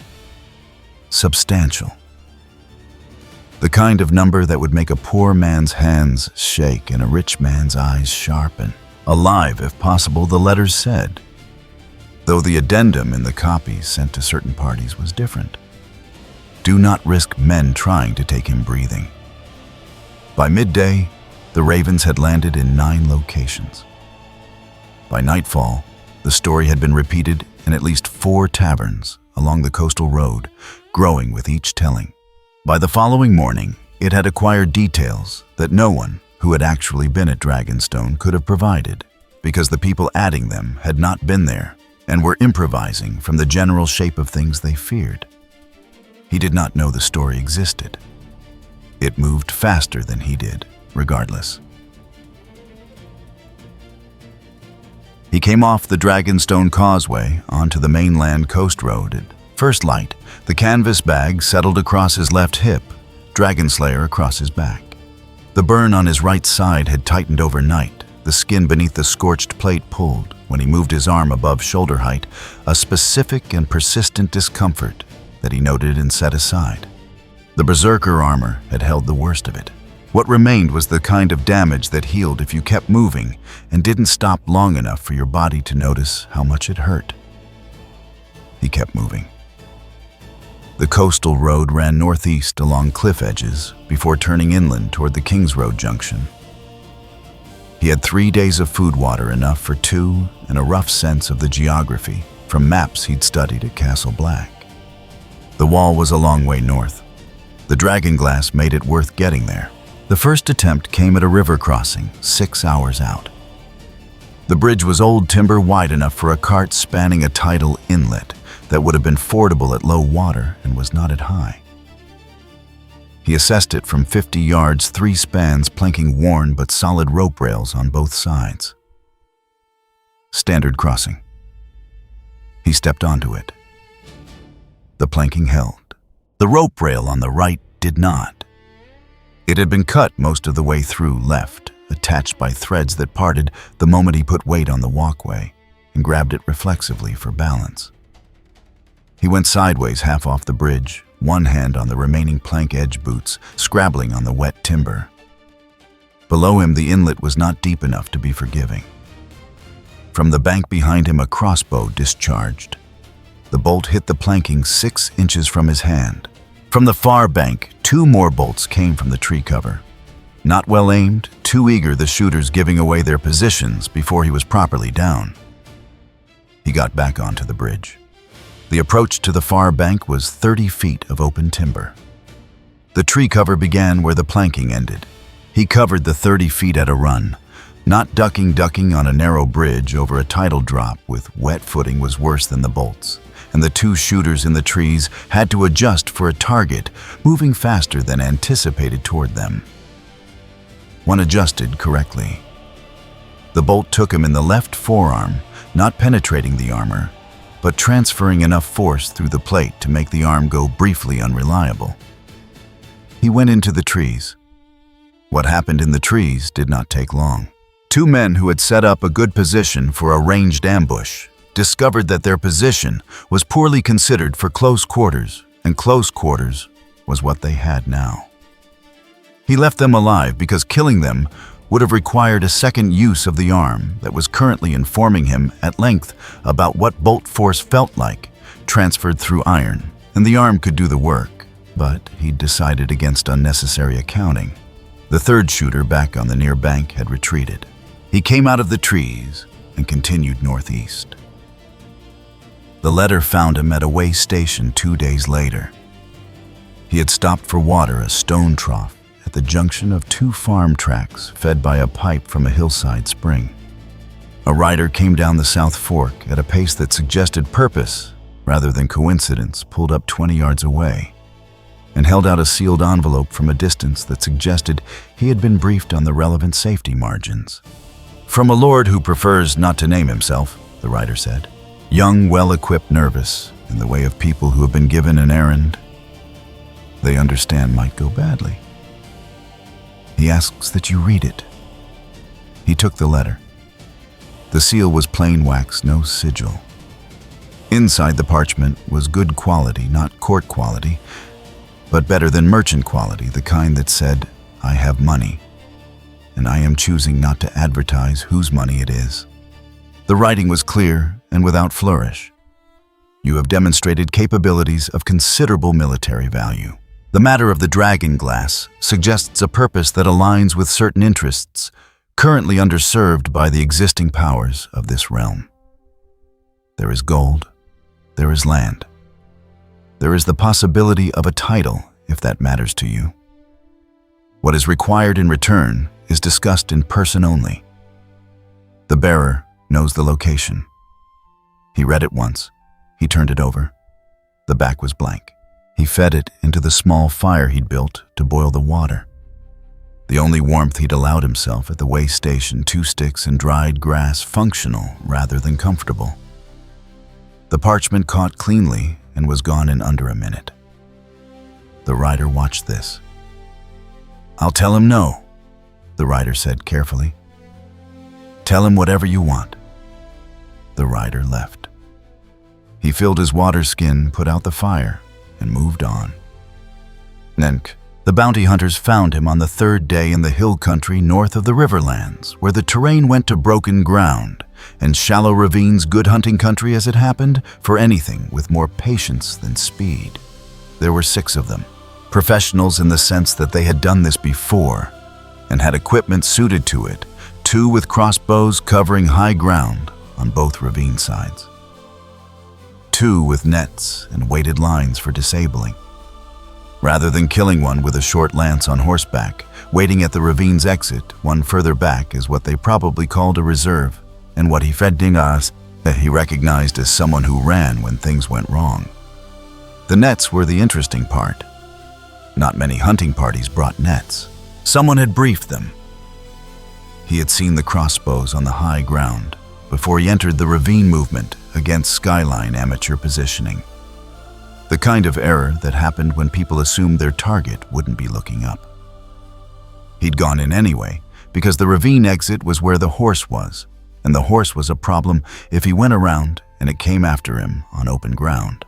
substantial. The kind of number that would make a poor man's hands shake and a rich man's eyes sharpen. Alive, if possible, the letters said, though the addendum in the copies sent to certain parties was different. Do not risk men trying to take him breathing. By midday, the ravens had landed in 9 locations. By nightfall, the story had been repeated in at least 4 taverns along the coastal road, growing with each telling. By the following morning, it had acquired details that no one who had actually been at Dragonstone could have provided, because the people adding them had not been there and were improvising from the general shape of things they feared. He did not know the story existed. It moved faster than he did, regardless. He came off the Dragonstone Causeway onto the mainland coast road at first light. The canvas bag settled across his left hip, Dragonslayer across his back. The burn on his right side had tightened overnight, the skin beneath the scorched plate pulled when he moved his arm above shoulder height, a specific and persistent discomfort that he noted and set aside. The berserker armor had held the worst of it. What remained was the kind of damage that healed if you kept moving and didn't stop long enough for your body to notice how much it hurt. He kept moving. The coastal road ran northeast along cliff edges before turning inland toward the Kings Road junction. He had 3 days of food water, enough for 2, and a rough sense of the geography from maps he'd studied at Castle Black. The wall was a long way north. The dragon glass made it worth getting there. The first attempt came at a river crossing 6 hours out. The bridge was old timber wide enough for a cart spanning a tidal inlet that would have been fordable at low water and was not at high. He assessed it from 50 yards, 3 spans planking worn but solid rope rails on both sides. Standard crossing. He stepped onto it. The planking held. The rope rail on the right did not. It had been cut most of the way through left, attached by threads that parted the moment he put weight on the walkway and grabbed it reflexively for balance. He went sideways half off the bridge, one hand on the remaining plank edge boots, scrabbling on the wet timber. Below him, the inlet was not deep enough to be forgiving. From the bank behind him, a crossbow discharged. The bolt hit the planking 6 inches from his hand. From the far bank, 2 more bolts came from the tree cover. Not well aimed, too eager the shooters giving away their positions before he was properly down. He got back onto the bridge. The approach to the far bank was 30 feet of open timber. The tree cover began where the planking ended. He covered the 30 feet at a run. Not ducking on a narrow bridge over a tidal drop with wet footing was worse than the bolts, and the 2 shooters in the trees had to adjust for a target moving faster than anticipated toward them. One adjusted correctly. The bolt took him in the left forearm, not penetrating the armor, but transferring enough force through the plate to make the arm go briefly unreliable. He went into the trees. What happened in the trees did not take long. Two men who had set up a good position for a ranged ambush discovered that their position was poorly considered for close quarters, and close quarters was what they had now. He left them alive because killing them would have required a second use of the arm that was currently informing him at length about what bolt force felt like, transferred through iron, and the arm could do the work, but he'd decided against unnecessary accounting. The third shooter back on the near bank had retreated. He came out of the trees and continued northeast. The letter found him at a way station 2 days later. He had stopped for water a stone trough at the junction of two farm tracks fed by a pipe from a hillside spring. A rider came down the South Fork at a pace that suggested purpose rather than coincidence, pulled up 20 yards away, and held out a sealed envelope from a distance that suggested he had been briefed on the relevant safety margins. "From a lord who prefers not to name himself," the rider said. "Young, well-equipped, nervous, in the way of people who have been given an errand they understand might go badly. He asks that you read it." He took the letter. The seal was plain wax, no sigil. Inside the parchment was good quality, not court quality, but better than merchant quality, the kind that said, "I have money, and I am choosing not to advertise whose money it is." The writing was clear and without flourish. "You have demonstrated capabilities of considerable military value. The matter of the dragon glass suggests a purpose that aligns with certain interests currently underserved by the existing powers of this realm. There is gold, there is land. There is the possibility of a title, if that matters to you. What is required in return is discussed in person only. The bearer knows the location." He read it once. He turned it over. The back was blank. He fed it into the small fire he'd built to boil the water. The only warmth he'd allowed himself at the way station, 2 sticks and dried grass, functional rather than comfortable. The parchment caught cleanly and was gone in under a minute. The rider watched this. "I'll tell him no," the rider said carefully. "Tell him whatever you want." The rider left. He filled his water skin, put out the fire, and moved on. Nenk, the bounty hunters found him on the 3rd day in the hill country north of the Riverlands, where the terrain went to broken ground and shallow ravines, good hunting country as it happened for anything with more patience than speed. There were 6 of them, professionals in the sense that they had done this before and had equipment suited to it, 2 with crossbows covering high ground on both ravine sides, 2 with nets and weighted lines for disabling. Rather than killing one with a short lance on horseback, waiting at the ravine's exit, one further back is what they probably called a reserve, and what he fed Dingas he recognized as someone who ran when things went wrong. The nets were the interesting part. Not many hunting parties brought nets. Someone had briefed them. He had seen the crossbows on the high ground before he entered the ravine movement against skyline amateur positioning. The kind of error that happened when people assumed their target wouldn't be looking up. He'd gone in anyway, because the ravine exit was where the horse was, and the horse was a problem if he went around and it came after him on open ground.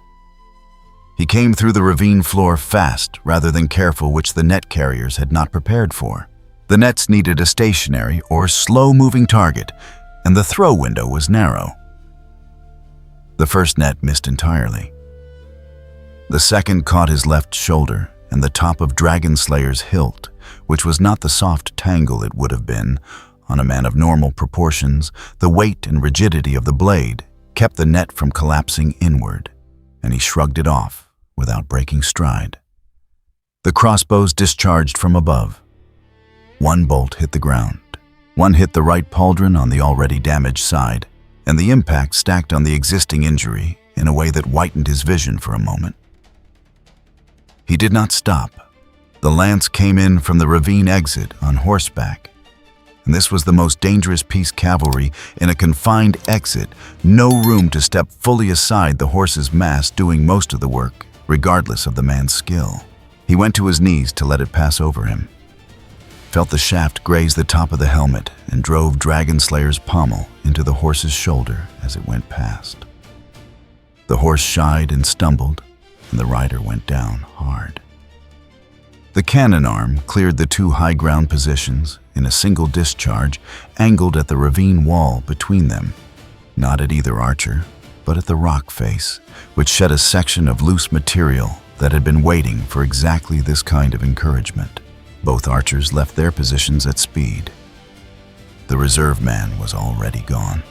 He came through the ravine floor fast rather than careful, which the net carriers had not prepared for. The nets needed a stationary or slow-moving target, and the throw window was narrow. The first net missed entirely. The second caught his left shoulder and the top of Dragon Slayer's hilt, which was not the soft tangle it would have been on a man of normal proportions. The weight and rigidity of the blade kept the net from collapsing inward, and he shrugged it off without breaking stride. The crossbows discharged from above. One bolt hit the ground. One hit the right pauldron on the already damaged side, and the impact stacked on the existing injury in a way that whitened his vision for a moment. He did not stop. The lance came in from the ravine exit on horseback, and this was the most dangerous piece cavalry in a confined exit, no room to step fully aside, the horse's mass doing most of the work, regardless of the man's skill. He went to his knees to let it pass over him, felt the shaft graze the top of the helmet, and drove Dragon Slayer's pommel into the horse's shoulder as it went past. The horse shied and stumbled, and the rider went down hard. The cannon arm cleared the two high ground positions in a single discharge, angled at the ravine wall between them, not at either archer, but at the rock face, which shed a section of loose material that had been waiting for exactly this kind of encouragement. Both archers left their positions at speed. The reserve man was already gone.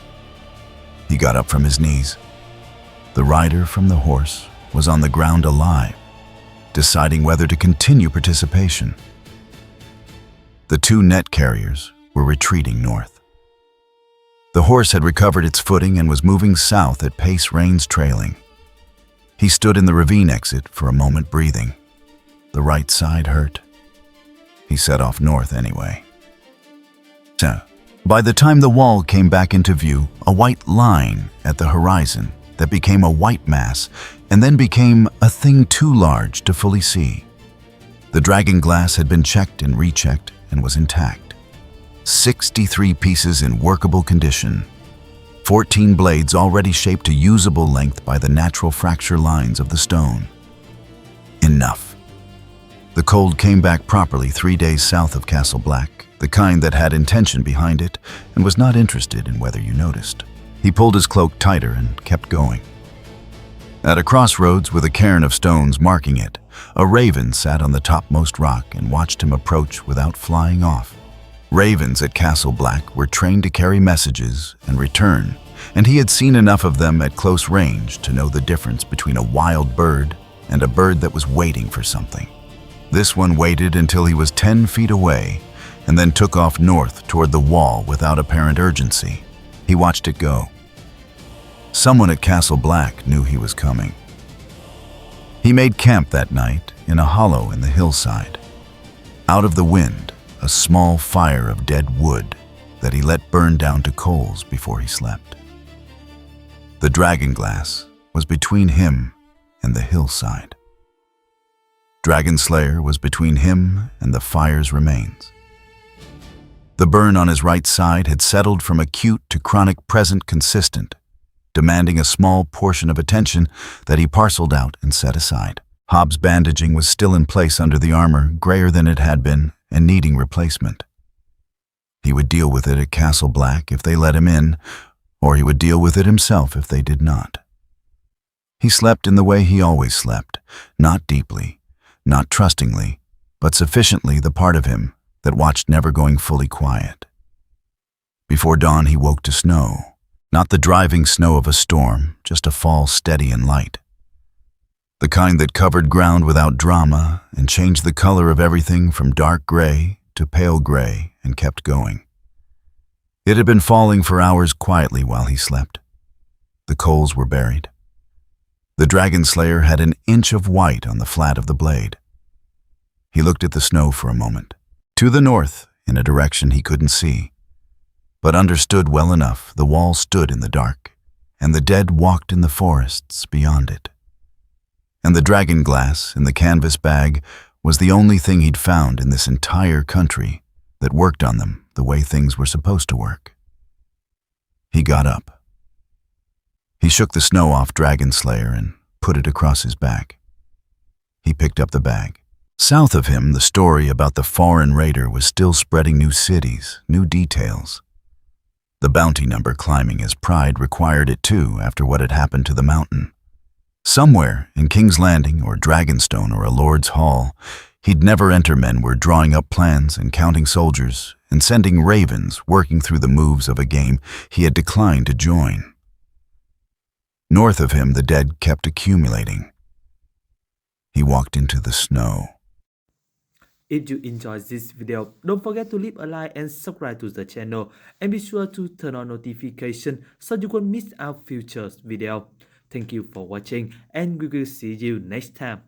He got up from his knees. The rider from the horse was on the ground alive, deciding whether to continue participation. The two net carriers were retreating north. The horse had recovered its footing and was moving south at pace, reins trailing. He stood in the ravine exit for a moment, breathing. The right side hurt. He set off north anyway. So, by the time the wall came back into view, a white line at the horizon that became a white mass and then became a thing too large to fully see. The dragon glass had been checked and rechecked and was intact. 63 pieces in workable condition. 14 blades already shaped to usable length by the natural fracture lines of the stone. Enough. The cold came back properly 3 days south of Castle Black, the kind that had intention behind it and was not interested in whether you noticed. He pulled his cloak tighter and kept going. At a crossroads with a cairn of stones marking it, a raven sat on the topmost rock and watched him approach without flying off. Ravens at Castle Black were trained to carry messages and return, and he had seen enough of them at close range to know the difference between a wild bird and a bird that was waiting for something. This one waited until he was 10 feet away and then took off north toward the wall without apparent urgency. He watched it go. Someone at Castle Black knew he was coming. He made camp that night in a hollow in the hillside. Out of the wind, a small fire of dead wood that he let burn down to coals before he slept. The dragon glass was between him and the hillside. Dragon Slayer was between him and the fire's remains. The burn on his right side had settled from acute to chronic present consistent, demanding a small portion of attention that he parceled out and set aside. Hobbs' bandaging was still in place under the armor, grayer than it had been and needing replacement. He would deal with it at Castle Black if they let him in, or he would deal with it himself if they did not. He slept in the way he always slept, not deeply, not trustingly, but sufficiently the part of him that watched, never going fully quiet. Before dawn he woke to snow, not the driving snow of a storm, just a fall steady and light. The kind that covered ground without drama and changed the color of everything from dark gray to pale gray and kept going. It had been falling for hours quietly while he slept. The coals were buried. The Dragon Slayer had an inch of white on the flat of the blade. He looked at the snow for a moment, to the north in a direction he couldn't see, but understood well enough the wall stood in the dark, and the dead walked in the forests beyond it. And the dragon glass in the canvas bag was the only thing he'd found in this entire country that worked on them the way things were supposed to work. He got up. He shook the snow off Dragon Slayer and put it across his back. He picked up the bag. South of him, the story about the foreign raider was still spreading new cities, new details. The bounty number climbing as pride required it too after what had happened to the mountain. Somewhere in King's Landing or Dragonstone or a Lord's Hall, he'd never enter men were drawing up plans and counting soldiers and sending ravens working through the moves of a game he had declined to join. North of him, the dead kept accumulating. He walked into the snow. If you enjoyed this video, don't forget to leave a like and subscribe to the channel, and be sure to turn on notification so you won't miss our future video. Thank you for watching, and we will see you next time.